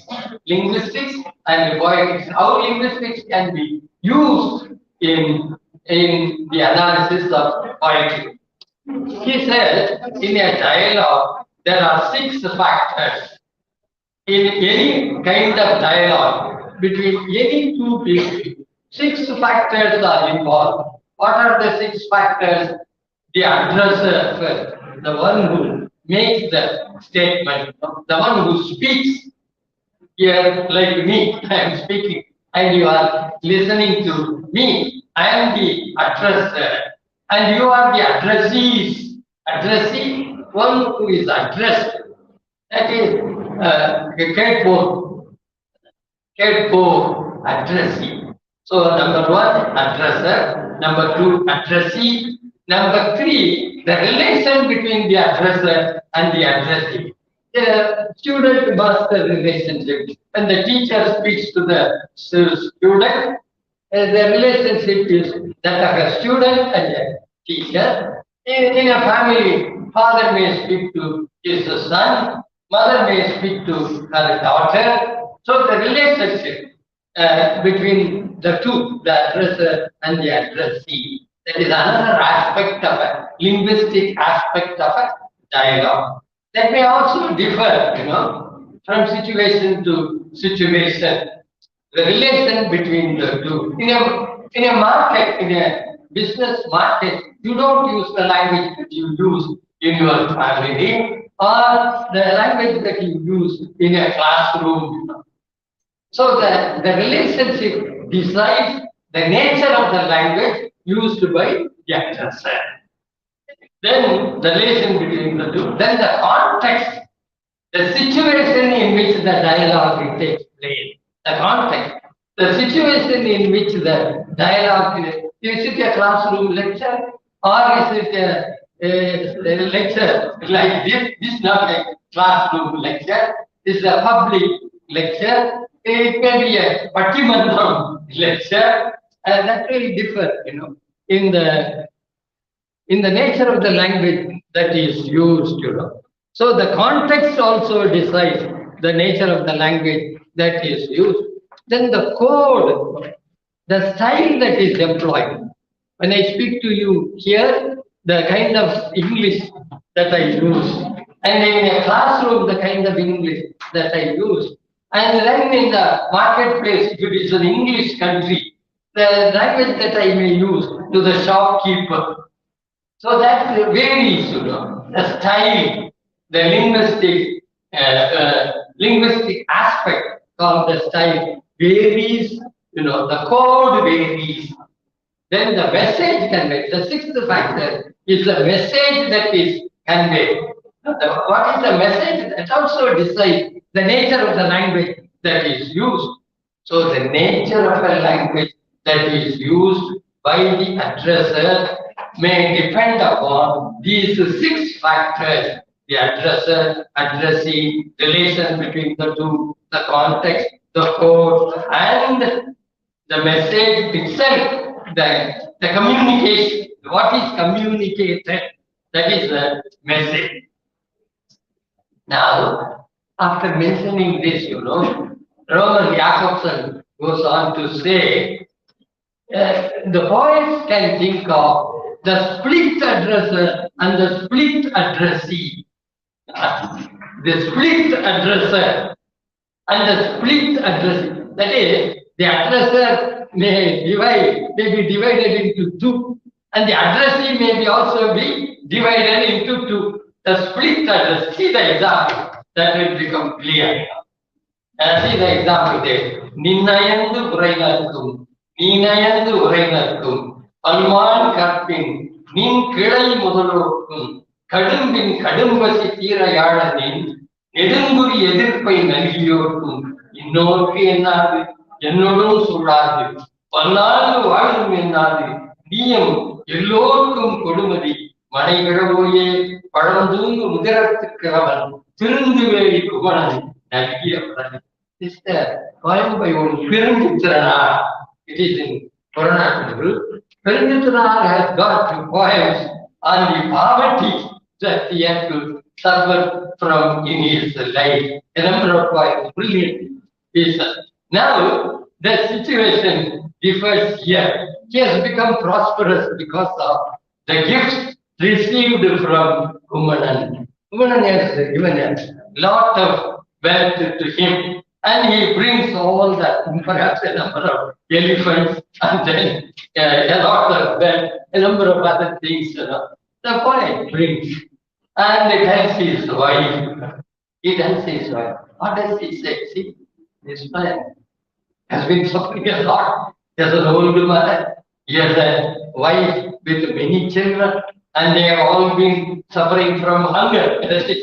Linguistics and poetics. How linguistics can be used in the analysis of poetry. He said, in a dialogue, there are 6 factors. In any kind of dialogue between any two people, 6 factors are involved. What are the 6 factors? The addresser first, the one who makes the statement, the one who speaks. Here, like me, I am speaking, and you are listening to me. I am the addresser, and you are the addressees. Addressee, one who is addressed. That is Catbo addressee. So number 1, addresser. Number 2, addressee. Number 3, the relation between the addresser and the addressee. The student-master relationship. When the teacher speaks to the student, the relationship is that of a student and a teacher. In a family, father may speak to his son, mother may speak to her daughter. So the relationship between the two, the addresser and the addressee, that is another aspect of a linguistic aspect of a dialogue. That may also differ, from situation to situation. The relation between the two. In a market, in a business market, you don't use the language that you use in your family or the language that you use in a classroom. So the relationship decides the nature of the language used by the addresser. Then the relation between the two. Then the context, the situation in which the dialogue takes place. The context, the situation in which the dialogue is it a classroom lecture or is it a lecture like this? This is not a classroom lecture. This is a public lecture. It may be a Pattimandram lecture, and that will differ, in the nature of the language that is used, So the context also decides the nature of the language that is used. Then the code, the style that is employed. When I speak to you here, the kind of English that I use, and in a classroom, the kind of English that I use, and then in the marketplace, if it is an English country, the language that I may use to the shopkeeper. So that varies, the style, the linguistic aspect of the style varies, the code varies. Then the message conveyed, the 6th factor is the message that is conveyed. What is the message? That also decides the nature of the language that is used. So the nature of a language that is used by the addresser may depend upon these 6 factors: the addresser, addressee, relation between the two, the context, the code, and the message itself, the communication. What is communicated? That is the message. Now, after mentioning this, Roman Jakobson goes on to say, the poets can think of the split addresser and the split addressee. The split addresser and the split addressee. That is, the addresser may be divided into 2, and the addressee may also be divided into 2. The split address. See the example. That will become clear. See the example there. Ninnayandu Urainarkum, Ninayandu Urainarkum, Alman Karpin, Nin Kilai Mudalokum, Kadumbin Kadumbasi Tira Yadanin, Edunguri Edirpai Naliyokum, Inoki Enadi, Yenodum Suradi, Panadu Vadum Enadi, Diem, Yelokum Kodumadi, Manigadoye, Padandungu Mudaratikavan, Tirunduveri Kuman, Nagia. This is the poem by one Pirangitrana. It is in Parindranath has got poems on the poverty that he had to suffer from in his life. A number of poems, brilliant pieces. Now, the situation differs here. He has become prosperous because of the gifts received from Umanand. Umanand has given a lot of wealth to him, and he brings all that, perhaps a number of elephants, and then a lot of wealth, a number of other things, the poet brings. And he tells his wife, what does he say? See, this man has been suffering a lot. He has an old mother, he has a wife with many children, and they have all been suffering from hunger. That is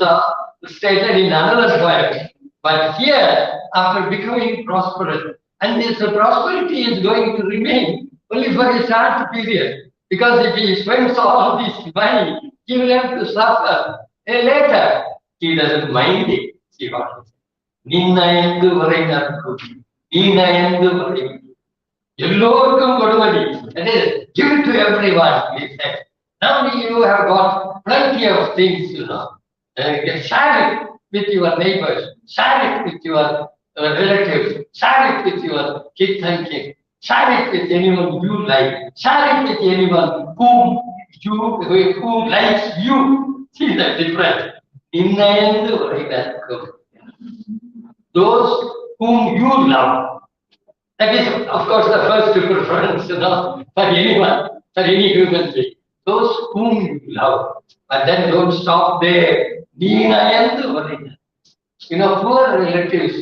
stated in another poem. But here, after becoming prosperous, and this prosperity is going to remain only for a short period, because if he spends all this money, he will have to suffer. And later, he doesn't mind it. See what he எல்லோருக்கும் கொடுமதி. That is, give it to everyone, he said. Now you have got plenty of things, share it with your neighbors, share it with your relatives, share it with your kids and kids, share it with anyone you like, share it with anyone who likes you. See the difference. Those whom you love. That is, of course, the first preference, for anyone, for any human being. Those whom you love. But then don't stop there. Poor relatives,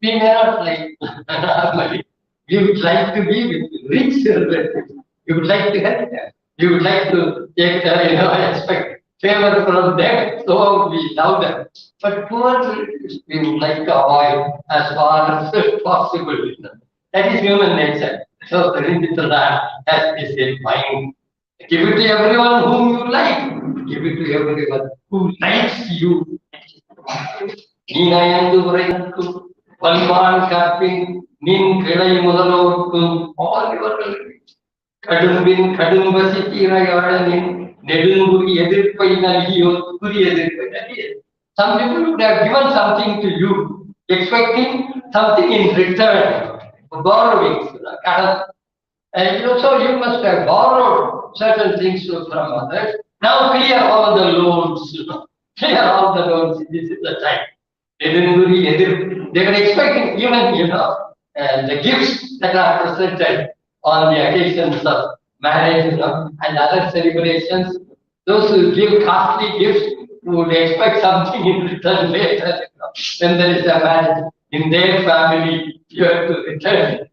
we may not like normally. You would like to be with rich relatives. You would like to help them. You would like to take, expect favor from them. So we love them. But poor relatives, we would like to avoid as far as possible. That is human nature. So Parindranath has this in mind. Give it to everyone whom you like. Give it to everyone who likes you. Palman Kapin, Nin Kedai Mudalokum, all your relatives. Kadumbin, Kadumbasiti Rayaranin, Nedunguri Edirpainalio, Kuri Edirpainalio. Some people would have given something to you, expecting something in return. Borrowings, so you must have borrowed certain things from others. Now clear all the loans, clear all the loans. This is the time. They were expecting even, the gifts that are presented on the occasions of marriage, and other celebrations. Those who give costly gifts would expect something in return later. When there is a marriage in their family, you have to return.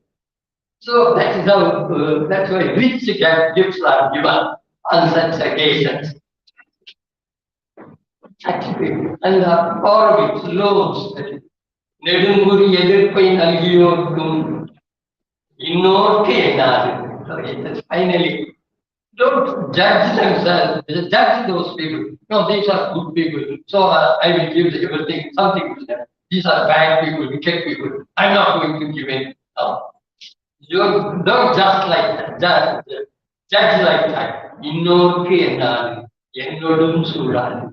So that is how, that's why rich gifts are given on such occasions. And the borrowings, loans, Nedunguri Edirpai Nalgiyorkum, Innorke Enadu. Finally, don't judge themselves, judge those people. No, these are good people, so I will give everything, something to them. These are bad people, wicked people. I'm not going to give in. No. You don't just like that, judge like that. Innorke Enadu, Ennodum Suradu.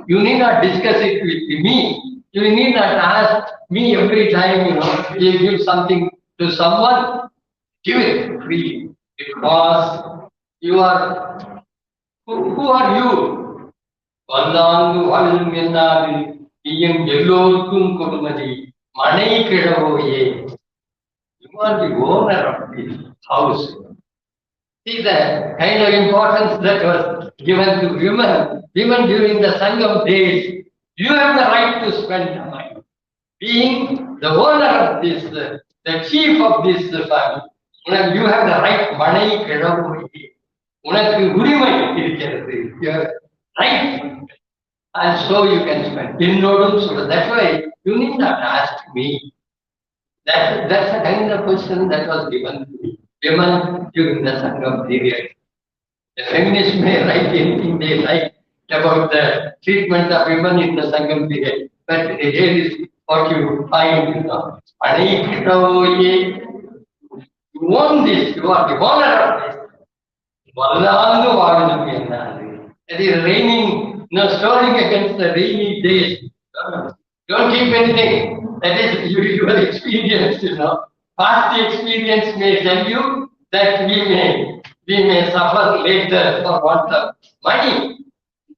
You need not discuss it with me. You need not ask me every time, you give something to someone. Give it freely. Because you are, who are you? Vallangu valum ennaadu iyum ellorkum kodumadi manai kedavoye. You are the owner of this house. See the kind of importance that was given to women during the Sangam days. You have the right to spend the money. Being the owner of this, the chief of this family, you have the right. Manai kedavoye. Unakku urimai irukkirathu. You have right. And so you can spend. That's why you need not ask me. That's the kind of question that was given to me. Women during the Sangam period. The feminists may write anything they like about the treatment of women in the Sangam period. But here is what you find, You own this, you are the owner of this. Vallandu vaadum ennaru. It is raining, storing against the rainy days. Don't keep anything. That is your experience, Past experience may tell you that we may suffer later for want of money.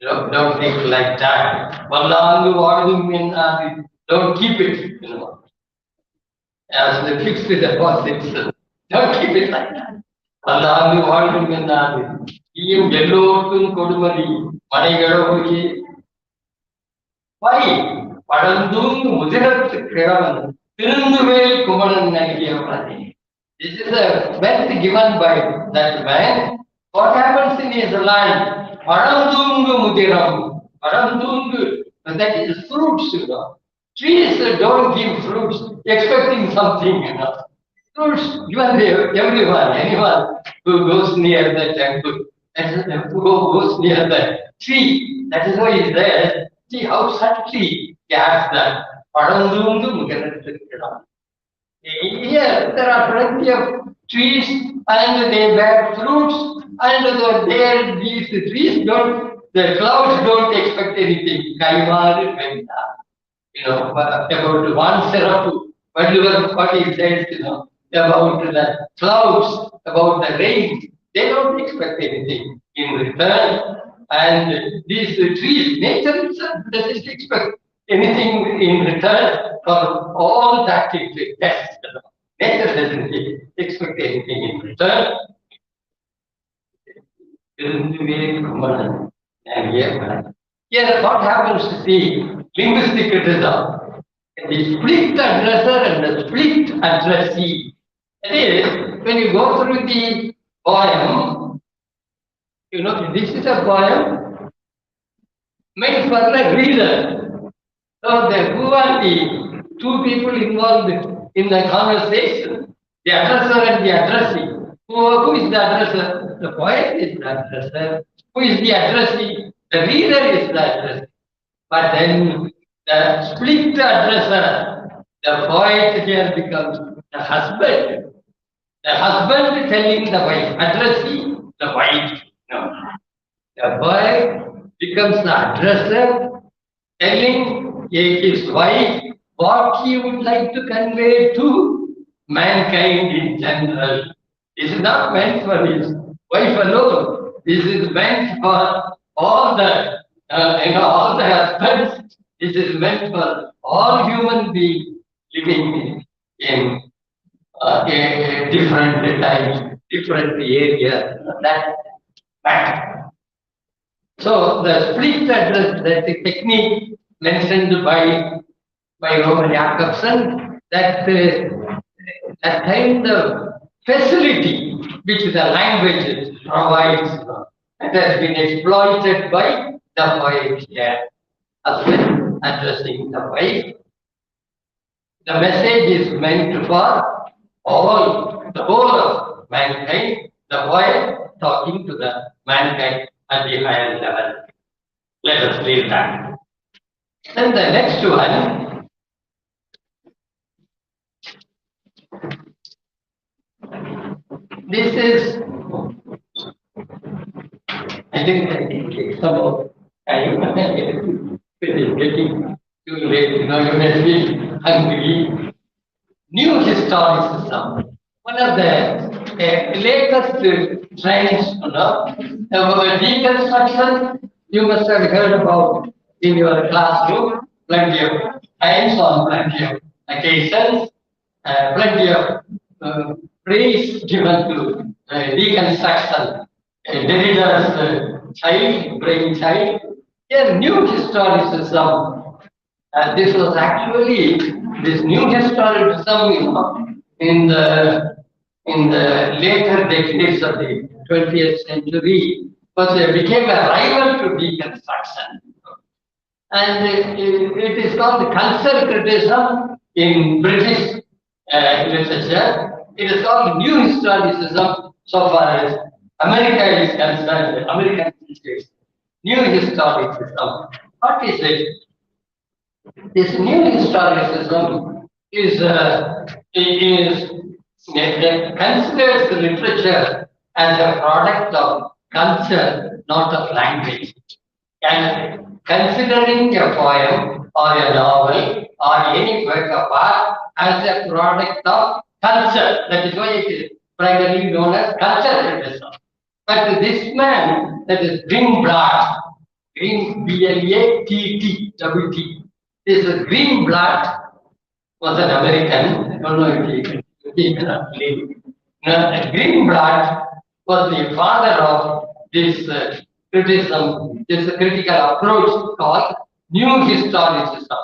Don't think like that. Vallandu vaadum ennaru. Don't keep it, as the fixed deposits. Don't keep it like that. Vallandu vaadum ennaru. ஈயும் எல்லோருக்கும் கொடுமதி மனைகளோகி by பழந்தூங்கு முதிரத்து கிழவன் திருந்துவேல் Kumaran நல்கியவனே. This is a wealth given by that man. What happens in his land? Parantungu mudiram. Parantungu, that is fruits, Trees don't give fruits expecting something, Fruits given to everyone, anyone who goes near the temple, who goes near the tree. That is why he is there. See how subtly he adds that. Parantungu mudiram. Here there are plenty of trees and they bear fruits, and these trees the clouds don't expect anything. Kaimaru Venda. About one seraph, what he says, about the clouds, about the rain, they don't expect anything in return. And these trees, nature itself doesn't expect anything in return for all that it does. Nature doesn't expect anything in return. Here, what happens to the linguistic criticism? The split addresser and the split addressee. That is, when you go through the poem, this is a poem meant for the reader. So, who are the two people involved in the conversation? The addresser and the addressee. Who is the addresser? The poet is the addresser. Who is the addressee? The reader is the addressee. But then the split addresser, the poet here becomes the husband. The husband telling the wife, addressee, the wife. No. The boy becomes the addresser, telling his wife what he would like to convey to mankind in general. This is not meant for his wife alone. This is meant for all the husbands. This is meant for all human beings living in different times, different areas. That matter. So the split address, that's the technique mentioned by Roman Jakobson, that kind of facility which the language provides, that has been exploited by the poet here. Husband addressing the wife. The message is meant for the whole of mankind. The poet talking to the mankind at the higher level. Let us read that. Then the next one. This is, I think some of it is getting too late, you may be hungry. New historicism. One of the latest trends, deconstruction, you must have heard about in your classroom, plenty of times on plenty of occasions, plenty of praise given to deconstruction. Derrida's brainchild. Here, new historicism. This was actually this new historicism, in the later decades of the 20th century, became a rival to deconstruction. And it is called cultural criticism in British literature. It is called new historicism so far as America is concerned, American literature. New historicism. What is it? This new historicism is considers literature as a product of culture, not of language. And considering a poem or a novel or any work of art as a product of culture, that is why it is primarily known as culture criticism. But this man, that is Greenblatt, Blatt, this Greenblatt was an American. I don't know if he cannot believe. Greenblatt was the father of this criticism, this critical approach called New Historicism,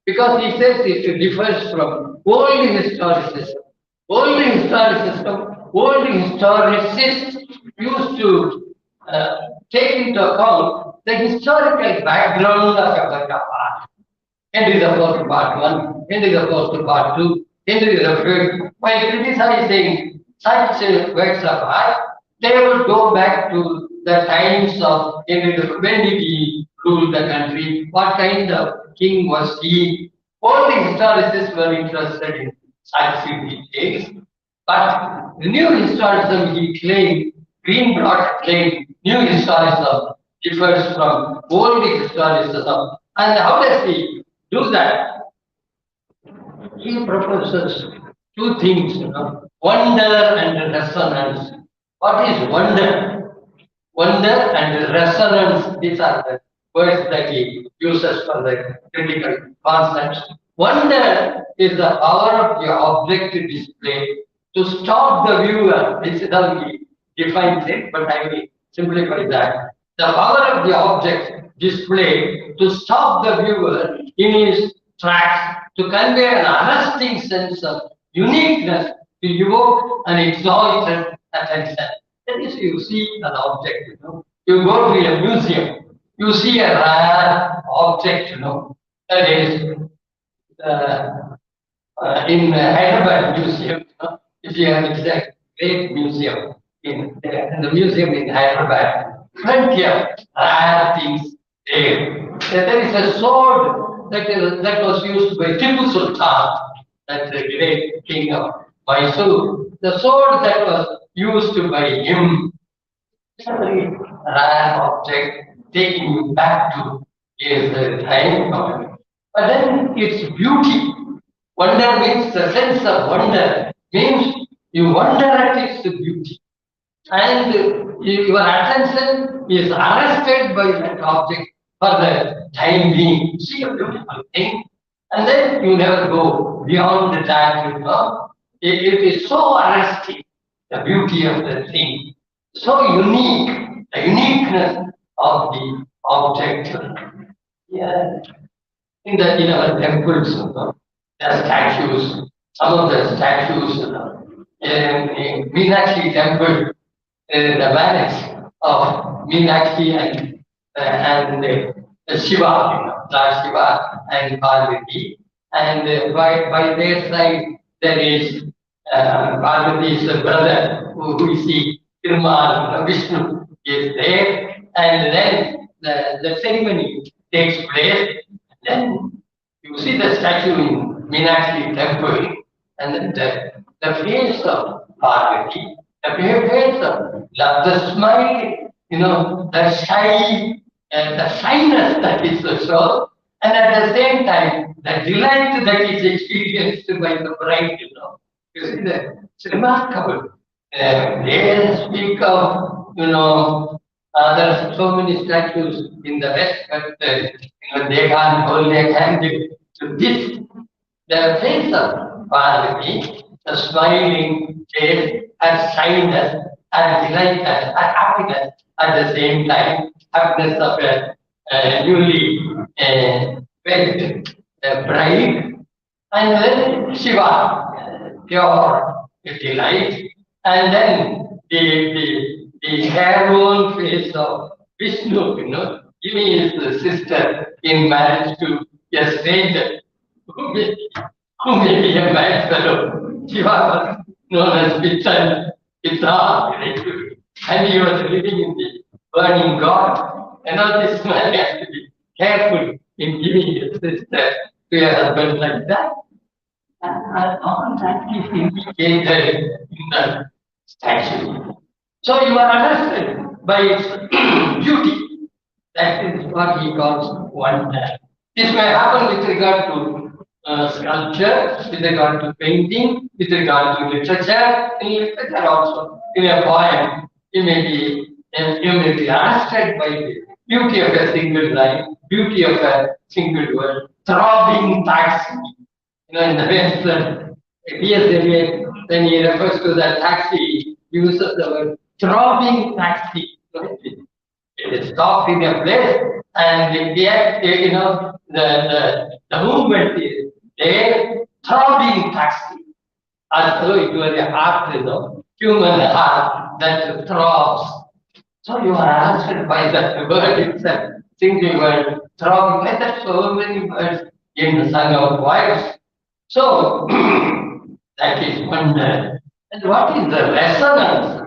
because he says it differs from old historicism. Old historicists used to take into account the historical background of a work of art. Henry the Fourth Part 1, Henry the Fourth Part 2, Henry the Fifth. While criticizing such works of art, they would go back to the times of Henry the Fifth. When did he rule the country? What kind of king was he? All the historicists were interested in such details. But the new historicism, he claimed, Greenblatt claimed, new historicism differs from old historicism. And how does he do that? He proposes two things, wonder and resonance. What is wonder? Wonder and resonance, these are the words that he uses for the critical concepts. Wonder is the power of the object display to stop the viewer. This is how he defines it, but I will simplify that. The power of the object display to stop the viewer in his tracks, to convey an arresting sense of uniqueness, to evoke an exalted attention. That is, you see an object, you go to a museum, you see a rare object, that is in Hyderabad Museum, if you have a great museum in the museum in Hyderabad, plenty of rare things there. There is a sword that was used by Tipu Sultan, that the great king of Mysore. The sword that was used by him, it's a very rare object, taking you back to his time. But then its beauty. Wonder means the sense of wonder, means you wonder at its beauty. And your attention is arrested by that object for the time being. See a beautiful thing, and then you never go beyond that. It is so arresting, the beauty of the thing, so unique, the uniqueness of the object. Yeah. In our temples, the statues, some of the statues in Meenakshi temple, the balance of Meenakshi and Shiva, Lord Shiva and Parvati, and by their side there is Parvati's brother, who we see Tirumal Vishnu is there, and then the ceremony takes place. Then you see the statue in Meenakshi temple, and then the face of Parvati, the face of love, the smile, the shy, the shyness that is shown, and at the same time, the delight that is experienced by the bride. You see that? It's remarkable. They speak of, there are so many statues in the West, but they can't hold their hand to this. The face of Parvati, the smiling face, and shyness, and delight, and happiness at the same time, happiness of a newly wed bride, and then Shiva, pure delight, and then the hair-worn face of Vishnu, giving his sister in marriage to a stranger who may be a mad fellow. Shiva was known as Pita, and he was living in the burning god. And all this man has to be careful in giving his sister to a husband like that. And all that is indicated in the statue. So you are arrested by its beauty. That is what he calls wonder. This may happen with regard to sculpture, with regard to painting, with regard to literature. In literature also, in a poem, you may be arrested by the beauty of a single line, beauty of a single word, throbbing taxi. In the Western, Elias when he refers to the taxi, he uses the word throbbing taxi. It stops in a place and yet, the movement is there, throbbing taxi. As though it was a heart, human heart that throbs. So you are answered by that word itself, single word, throbbing. Like that, so many words in the Song of Voice. So that is wonder. And what is the resonance?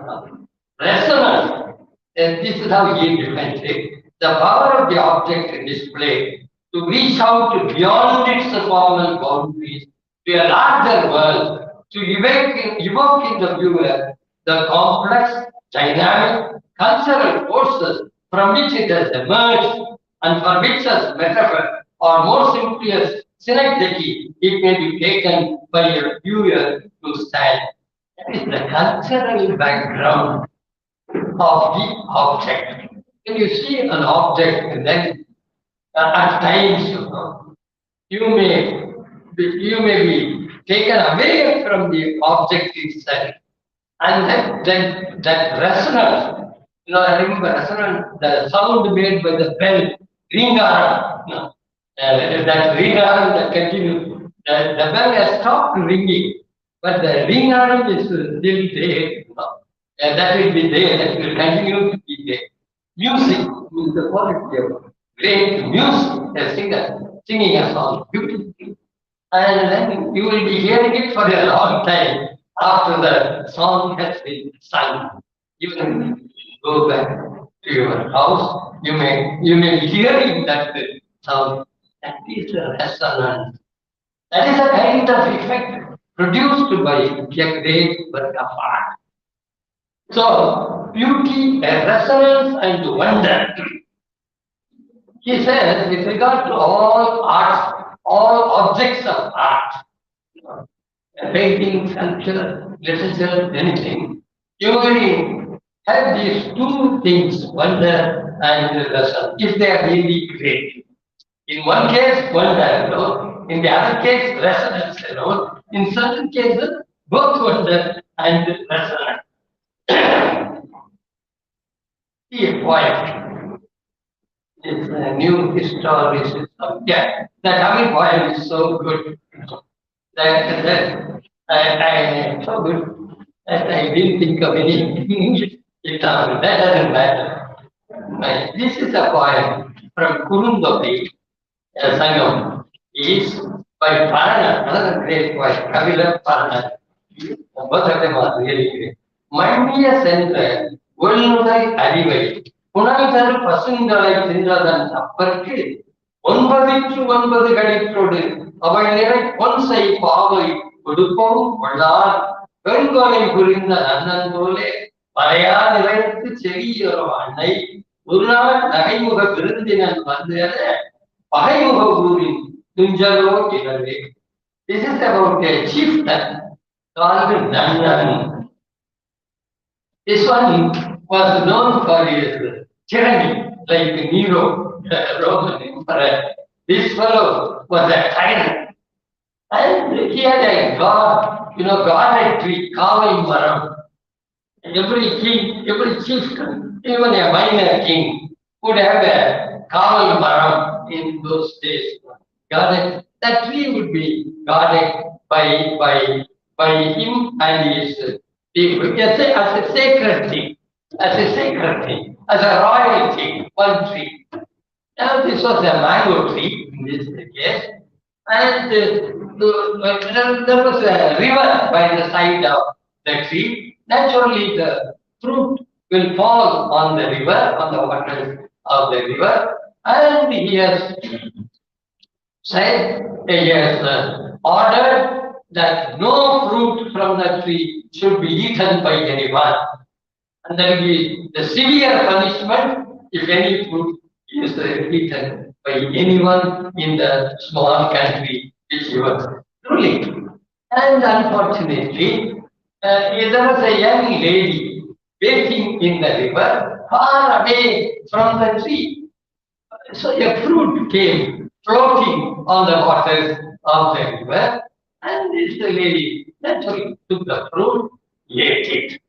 Resonance. And this is how he defines it. The power of the object displayed to reach out beyond its formal boundaries to a larger world, to evoke in the viewer the complex, dynamic, cultural forces from which it has emerged and for which as metaphor or more simply as synecdoche it may be taken by a viewer to stand. That is the cultural background of the object. When you see an object, then at times you may be taken away from the object itself, and then that resonance. I remember resonance, the sound made by the bell, ringaram. That ringaram that continues. The bell has stopped ringing, but the ringaram is still there. That will be there, that will continue to be there. Music is the quality of great music, a singer singing a song beautifully. And then you will be hearing it for a long time after the song has been sung. Even go back to your house, you may be hearing that sound. That is a resonance. That is a kind of effect produced by a great work of art. So, beauty, a resonance, and wonder. He says, with regard to all arts, all objects of art, painting, sculpture, literature, anything, you will have these two things, wonder and resonance, if they are really great. In one case, wonder alone. In the other case, resonance alone. In certain cases, both wonder and resonance. See a poem. It's a new historical subject. That Tamil poem is so good. That so good that I didn't think of any English example. That doesn't matter. This is a poem from Kurundokai, a Sangam. Is by Parana, another great poet, Kavila Parana. Both of them are really great. மண்ணிய சென்ற ஒழுங்கை அறிவை புனல்தரு பசுங்களை தின்றதன் அப்பற்கு 9 கடிற்றோடு அவள் நிறை பொன்சை பாவை கொடுப்பவும் கொள்ளார் பெண்கொலை புரிந்த அண்ணன் போலே பழையா நிலையத்து செவியொரு அன்னை ஒரு நாள் நகைமுக விருந்தினன் வந்தேற பகைமுக ஊரின் துஞ்சலோ கிளவே. This is about a chieftain called Nandan. This one was known for his tyranny, like Nero, the Roman emperor. This fellow was a tyrant. And he had a god, god tree, Kavai Maram. Every king, every chieftain, even a minor king, would have a Kavai Maram in those days. Guarded, that tree would be guarded by him and his people. As a sacred thing, as a royal thing, one tree. Now this was a mango tree in this case, and there was a river by the side of the tree. Naturally, the fruit will fall on the river, on the waters of the river, and he has said, he has ordered that no fruit from the tree should be eaten by anyone. And then the severe punishment if any fruit is eaten by anyone in the small country which he was ruling. And unfortunately, there was a young lady waiting in the river far away from the tree. So a fruit came floating on the waters of the river, and this lady naturally took the fruit, ate it.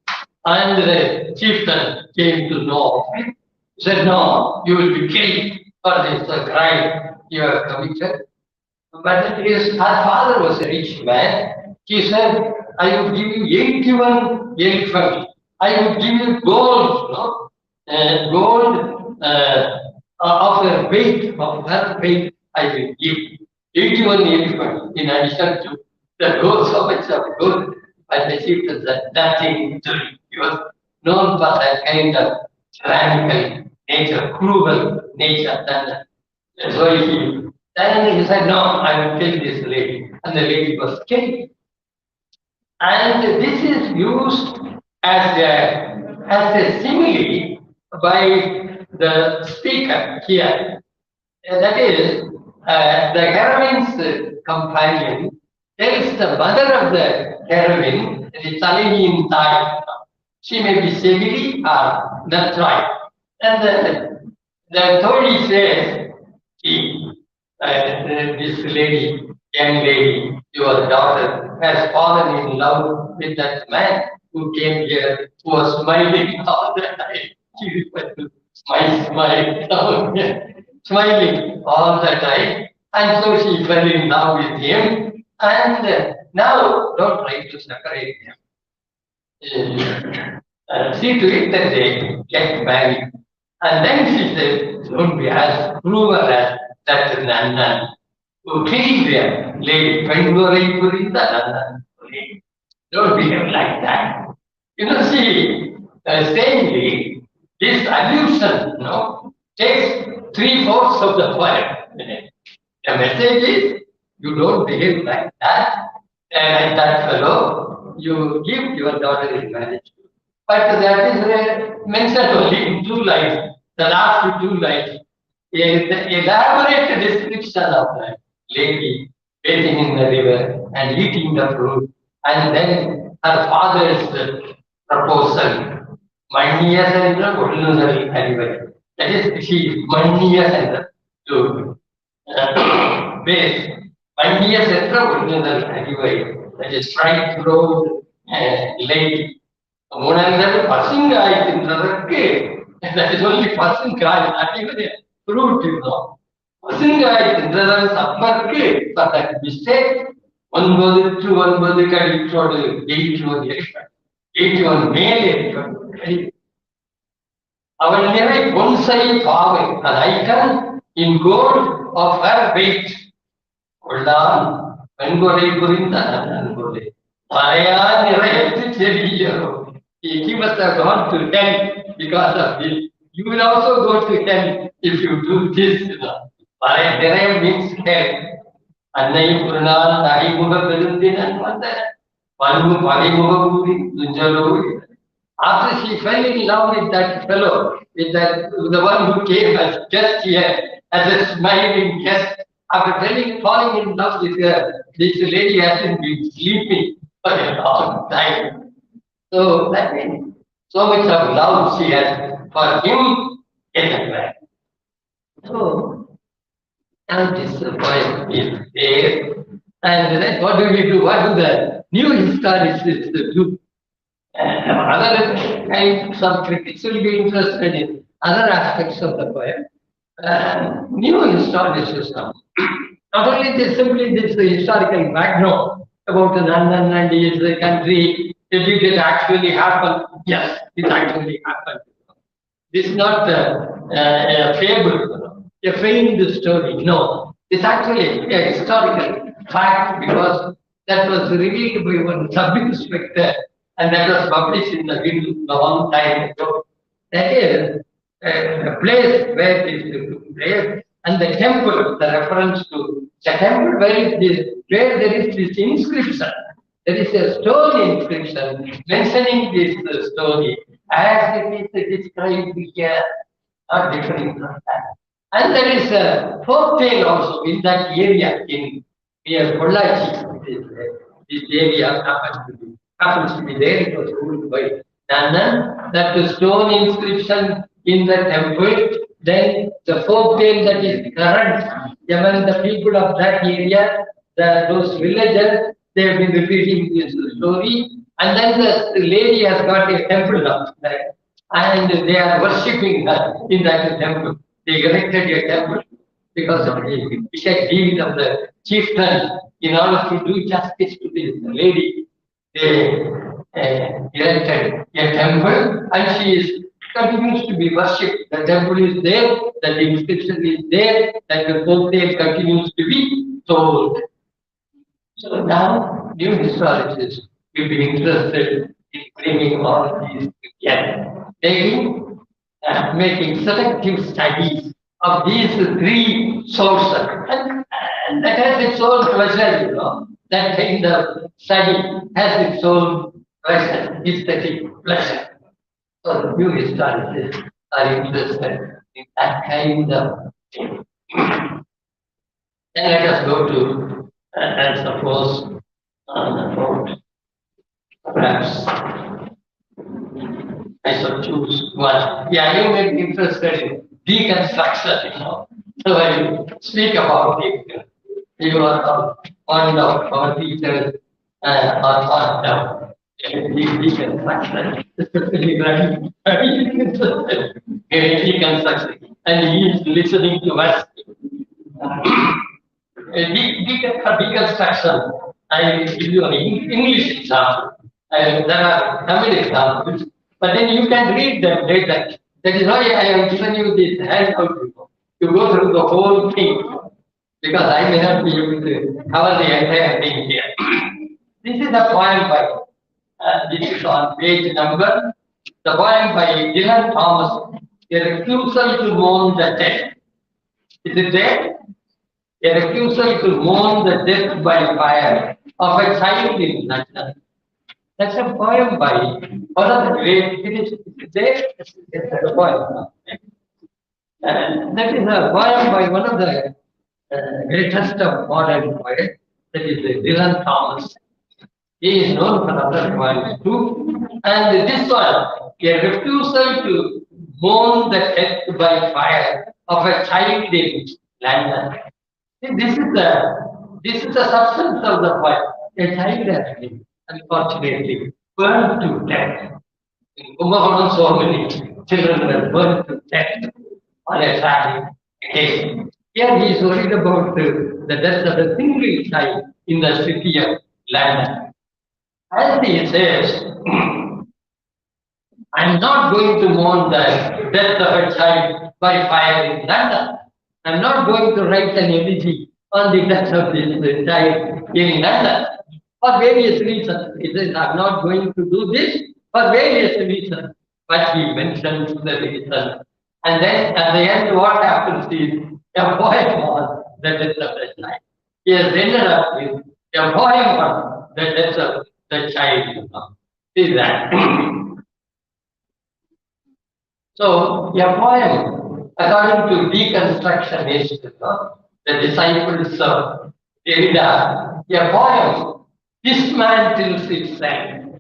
And the chieftain came to know of it, said, "No, you will be killed for this crime you have committed." But her father was a rich man. He said, "I would give you 81 elephants. I would give you gold, gold of her weight, I will give 81 elephants in addition to the gold, so much of gold." And the chieftain said, "Nothing to it." He was known for that kind of tyrannical nature, cruel nature. And so then he said, "No, I will kill this lady." And the lady was killed. And this is used as a simile by the speaker here. That is, the heroine's companion tells the mother of the heroine, the Salini type. She may be simile or that's right. And the Tony says, this lady, young lady, your daughter, has fallen in love with that man who came here, who was smiling all the time. She referred to smile, smiling all the time. And so she fell in love with him. And now don't try to separate them. See to it that they get married. And then she said, "Don't be as cruel as that Nannan who killed their lady. Don't behave like that." See, sayingly, this allusion, takes 3/4 of the poem. The message is, you don't behave like that, and that fellow, you give your daughter in marriage. But that is mentioned only in 2 lines, the last 2 lines. The elaborate description of the lady bathing in the river and eating the fruit, and then her father's proposal. Manniya Sandra Voluntary Arrival. That is, she is Manniya Sandra to base. Manniya Sandra Voluntary Arrival. That is, strike road lady. Munangal Pasingai in the that is only Pasingai, not even a fruit, Pasingai in the summer for that mistake. 9 to 9 கழித்தோடு 81 மேலே அவள் நிறை பொன்சை பாவை an icon in gold of her weight. கொள்ளான் வெண்கொடை புரிந்த நன்கொடை மறையா நிறையத்து தெரியோ. He must have gone to hell because of this. You will also go to hell if you do this. Marea means hell. Annai Purnan Taimuga Perundinan Mother, Panu Padimuga Puri, Tunjalo. After she fell in love with that fellow, with the one who came as just here, as a smiling guest, after falling in love with her, this lady hasn't been sleeping for a long time. So that means so much of love she has for him in that man. So now this point is there, and then what do we do? What do the new historicists do? Other kinds of critics will be interested in other aspects of the poem. New historicism, not only this historical background about the Nandan and his country, did it actually happen? Yes, it actually happened. This is not a fable, a feigned story. No, it's actually a historical fact because that was revealed by one sub-inspector and that was published in the Hindu a long time ago. That is a place where this took place, And the temple, the reference to the temple where there is this inscription. There is a stone inscription mentioning this story as it is described here, not different from that. And there is a folk tale also in that area in near Pollachi. This area happens to be there. It was ruled by Nandan. That the stone inscription in the temple, then the folk tale that is current among the people of that area, those villagers, they have been repeating this story, and then the lady has got a temple now, right? And they are worshipping her in that temple. They erected a temple because of the wicked deeds of the chieftain. In order to do justice to this lady, they erected a temple, and she continues to be worshipped. The temple is there, the inscription is there, and the folk tale continues to be told. So now, new historians will be interested in bringing all of these together, making selective studies of these three sources. And that has its own pleasure, that kind of study has its own pleasure, aesthetic pleasure. So the new historians are interested in that kind of thing. Then let us go to, and suppose, perhaps I should choose one. Yeah, you may be interested in deconstruction, So I speak about it. You are fond of our teachers are fond of deconstruction, especially very interested in deconstruction. And he is listening to us. Deconstruction, I will give you an English example. There are Tamil examples, but then you can read them later. That is why I have given you this handout. You go through the whole thing, because I may not be able to cover the entire thing here. This is a poem by, this is on page number, the poem by Dylan Thomas, A Refusal to Mourn the Dead. Is it there? A refusal to mourn the death by fire of a child in London. That's a poem by one of the great, it is there, it's a poem. That is a poem by one of the greatest of modern poets, that is Dylan Thomas. He is known for other poems too. And this one, a refusal to mourn the death by fire of a child in London. This is the substance of the poem. A child has been, unfortunately, burned to death. In Kumbhakonam, so many children were burned to death on a tragic case. Here he is worried about the death of a single child in the city of London. And he says, I am not going to mourn the death of a child by fire in London. I am not going to write an elegy on the death of this child in London for various reasons. He says, I am not going to do this for various reasons. But he mentions the reason. And then at the end, what happens is a poem on the death of the child. He has ended up with a poem on the death of the child. See that? So, a poem, according to deconstructionists, the disciples of Derrida, a poem dismantles itself.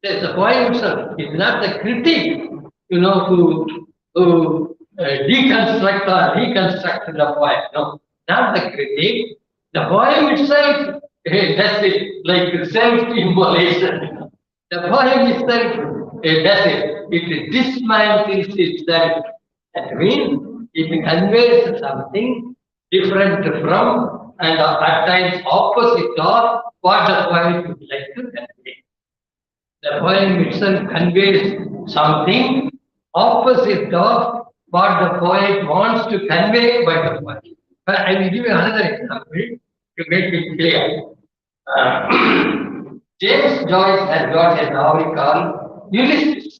The poem itself is not the critic, who deconstruct or reconstruct the poem. No, not the critic. The poem itself does it like self-immolation. The poem itself does it. It dismantles itself. That means it conveys something different from and at times opposite of what the poet would like to convey. The poem itself conveys something opposite of what the poet wants to convey by the poem. But I will give you another example to make it clear. James Joyce has got a novel called Ulysses.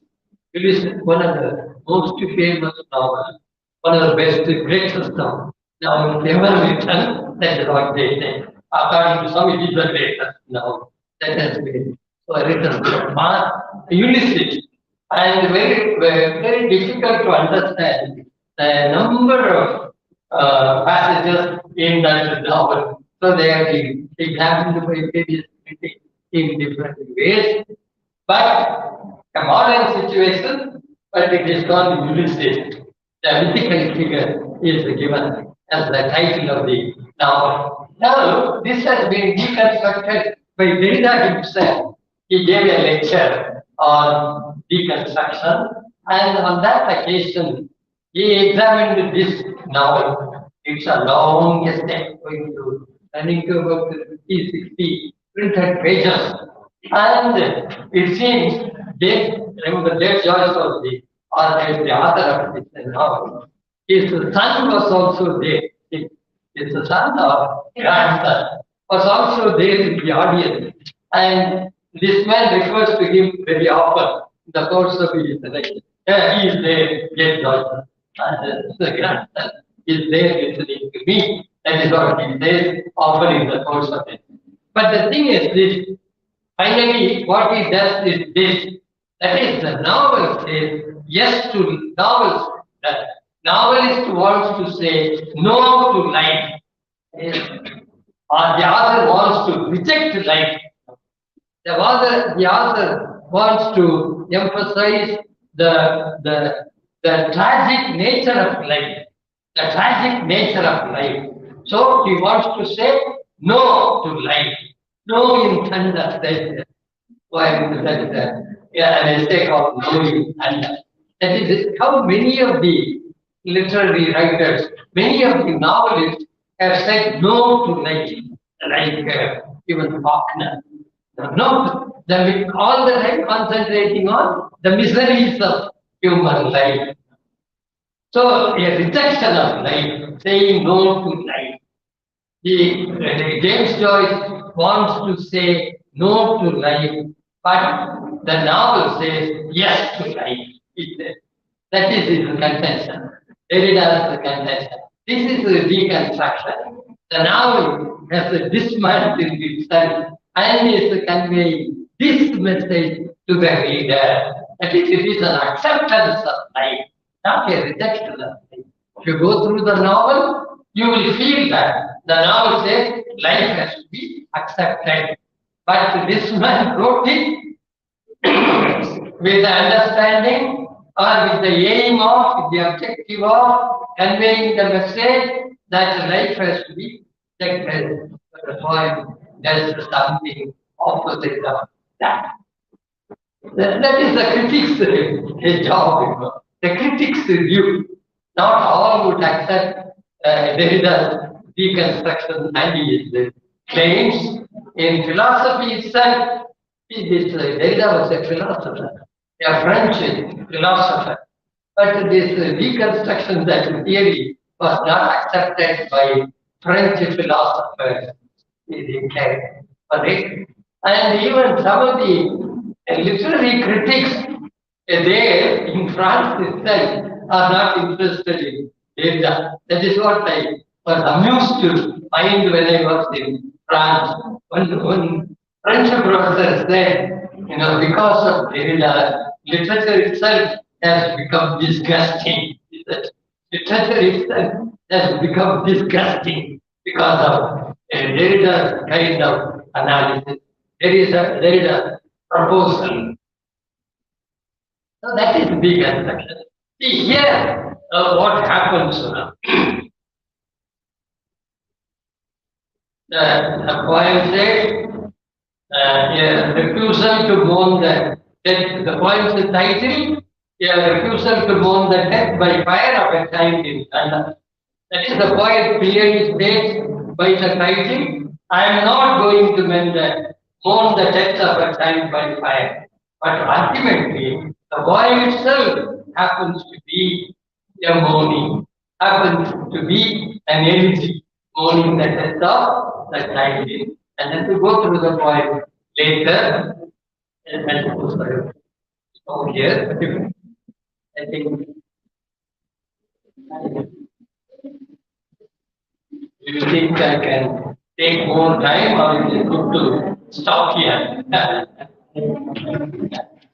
Ulysses, one of the most famous novels, one of the best, greatest novels Now, if ever written, that is what they say. According to some, it is the greatest now. That has been written from Ulysses. And very difficult to understand the number of passages in that novel. So they have been examined by various critics in different ways. But a modern situation, but it is called Ulysses. The mythical figure is given as the title of the novel. Now, this has been deconstructed by Derrida himself. He gave a lecture on deconstruction, and on that occasion, he examined this novel. It's a long essay, running to about 50, 60 printed pages. And it seems remember Dave Joyce was the author of this novel. His son was also there. His son or grandson was also there in the audience. And this man refers to him very often in the course of his lecture. He is there, Dave Joyce. And the grandson is there listening to me. That is what he says often in the course of it. But the thing is this. Finally, what he does is this. That is, the novel says yes to novels. The novelist wants to say no to life. Or the author wants to reject life. The author wants to emphasize the tragic nature of life. The tragic nature of life. So he wants to say no to life. No in thunder, an essay called No in Thunder. That is how many of the literary writers, many of the novelists have said no to life, like even Faulkner. No, all the time concentrating on the miseries of human life. So a rejection of life, saying no to life. James Joyce wants to say no to life, but the novel says yes to life. That is his contention. Derrida's contention. This is the deconstruction. The novel has dismantled itself and is conveying this message to the reader. That it is an acceptance of life, not a rejection of life. If you go through the novel, you will feel that the novel says life has to be accepted. But this man wrote it with the understanding or with the aim of, the objective of conveying the message that life has to be accepted. But the poem does something opposite of that. That is the critics' job. The critics' view. Not all would accept Derrida's deconstruction and his claims. In philosophy itself, Derrida was a philosopher, a French philosopher. But this deconstruction that theory was not accepted by French philosophers. Correct? And even some of the literary critics there in France itself are not interested in Derrida. That is what I was amused to find when I was in France. One French professor said, because of Derrida, literature itself has become disgusting. Literature itself has become disgusting because of Derrida's kind of analysis. Derrida proposal. So that is deconstruction. See here, what happens now? The poem says, a refusal to mourn the death. The poem's title, a refusal to mourn the death by fire of a child in thunder. That is, the poet clearly states by the title, I am not going to mourn the death of a child by fire. But ultimately, the poem itself happens to be a mourning, happens to be an elegy, mourning the death of the child. And then to go through the poem later, over here, I think. Do you think I can take more time, or is it good to stop here?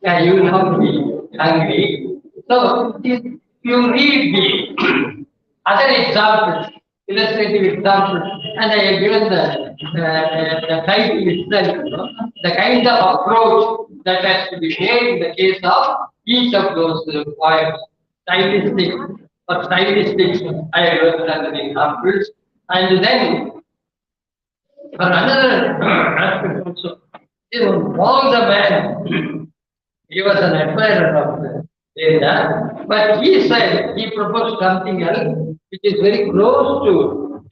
Yeah, you will not be hungry. So, if you read the other examples, illustrative examples, and I have given the title itself, the kind of approach that has to be made in the case of each of those poems, stylistic or stylistics, I have given as an examples, and then for another aspect also, all the man. He was an admirer of Derrida, but he said he proposed something else which is very close to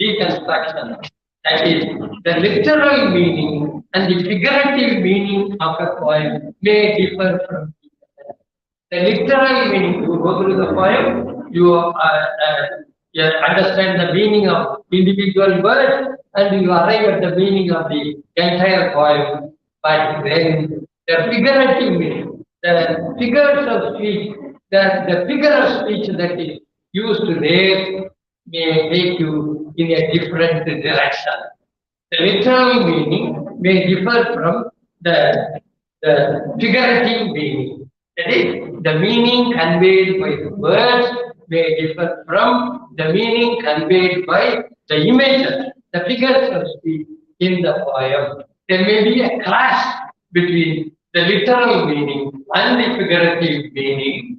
deconstruction. That is, the literal meaning and the figurative meaning of a poem may differ from each other. The literal meaning, you go through the poem, you understand the meaning of individual words, and you arrive at the meaning of the entire poem. But then the figurative meaning, the figures of speech, the figure of speech that is used there may take you in a different direction. The literal meaning may differ from the figurative meaning. That is, the meaning conveyed by the words may differ from the meaning conveyed by the images, the figures of speech in the poem. There may be a clash between the literal meaning and the figurative meaning.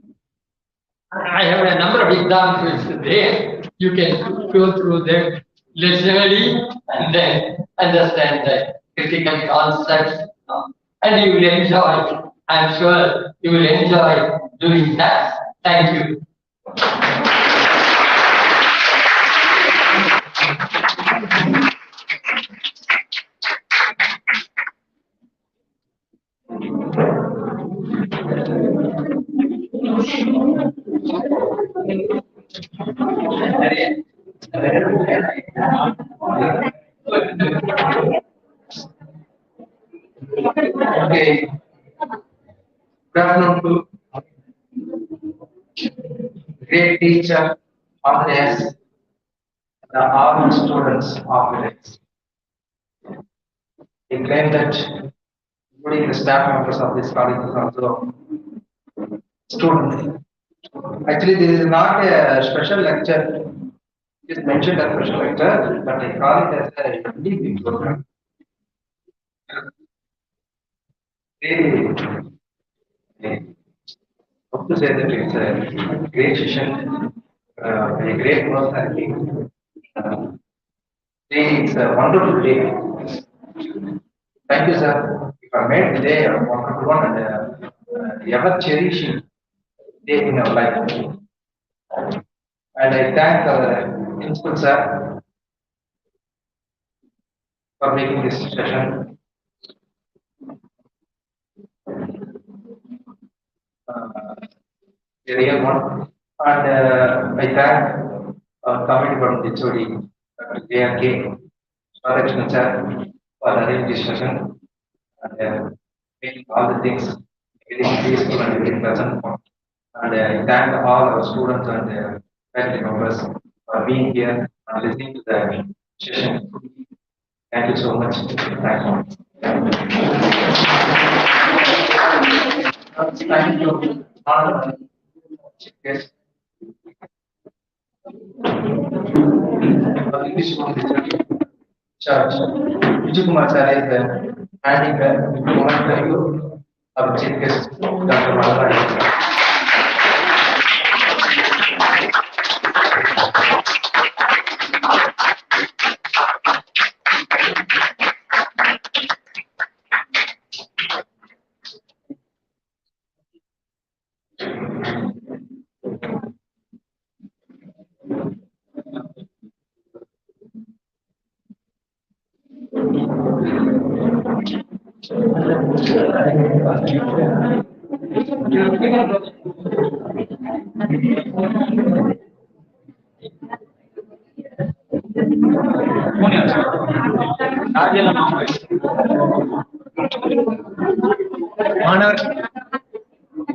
I have a number of examples there. You can go through them leisurely and then understand the critical concepts. And you will enjoy. I'm sure you will enjoy doing that. Thank you. Okay. Good afternoon to great teacher, audience, the ardent students of it. He claimed that including the staff members of this college is also students. Actually, this is not a special lecture. It is mentioned as special lecture, but I call it as a deep program. Really, hope to say that it's a great session, a great personality. It's a wonderful day. Thank you, sir. You have made the day a wonderful one and ever cherishing day in our life. And I thank our principal sir for making this session. A real one. And I thank our committee from the HOD, Dr. JRK, Swadesh sir, for arranging this session and making all the things very peaceful and very pleasant. And I thank all our students and faculty members for being here and listening to the session. Thank you so much. Thank you. Thank you. Yes. English Church. Vijay Kumar sir is handing the moment to you, our chief guest, Dr. Malala.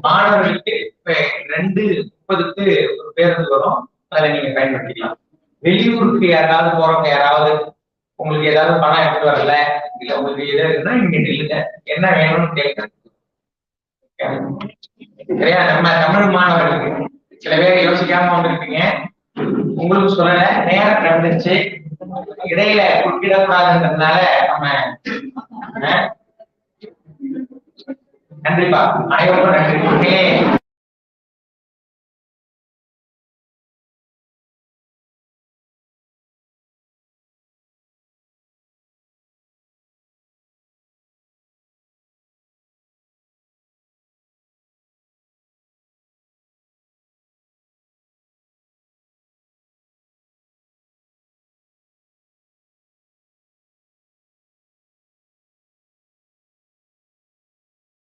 மாணவர்களுக்கு 2:30 ஒரு பேருந்து வரும், அதை நீங்க பயன்படுத்திக்கலாம். வெளியூருக்கு யாராவது போறவங்க யாராவது உங்களுக்கு ஏதாவது பணம் எடுத்துட்டு வரல, இல்ல உங்களுக்கு எது இருக்குன்னா இங்க நில்லுங்க, என்ன வேணும்னு கேட்க. சரியா? நம்ம தமிழ் மாணவர்களுக்கு சில பேர் யோசிக்காம வந்திருப்பீங்க, உங்களுக்கு சொல்லல, நேரம் நடந்துச்சு, இடையில குறுக்கிடக்கூடாதுன்றதுனால நம்ம நன்றிப்பா, அனைவருக்கும் நன்றி.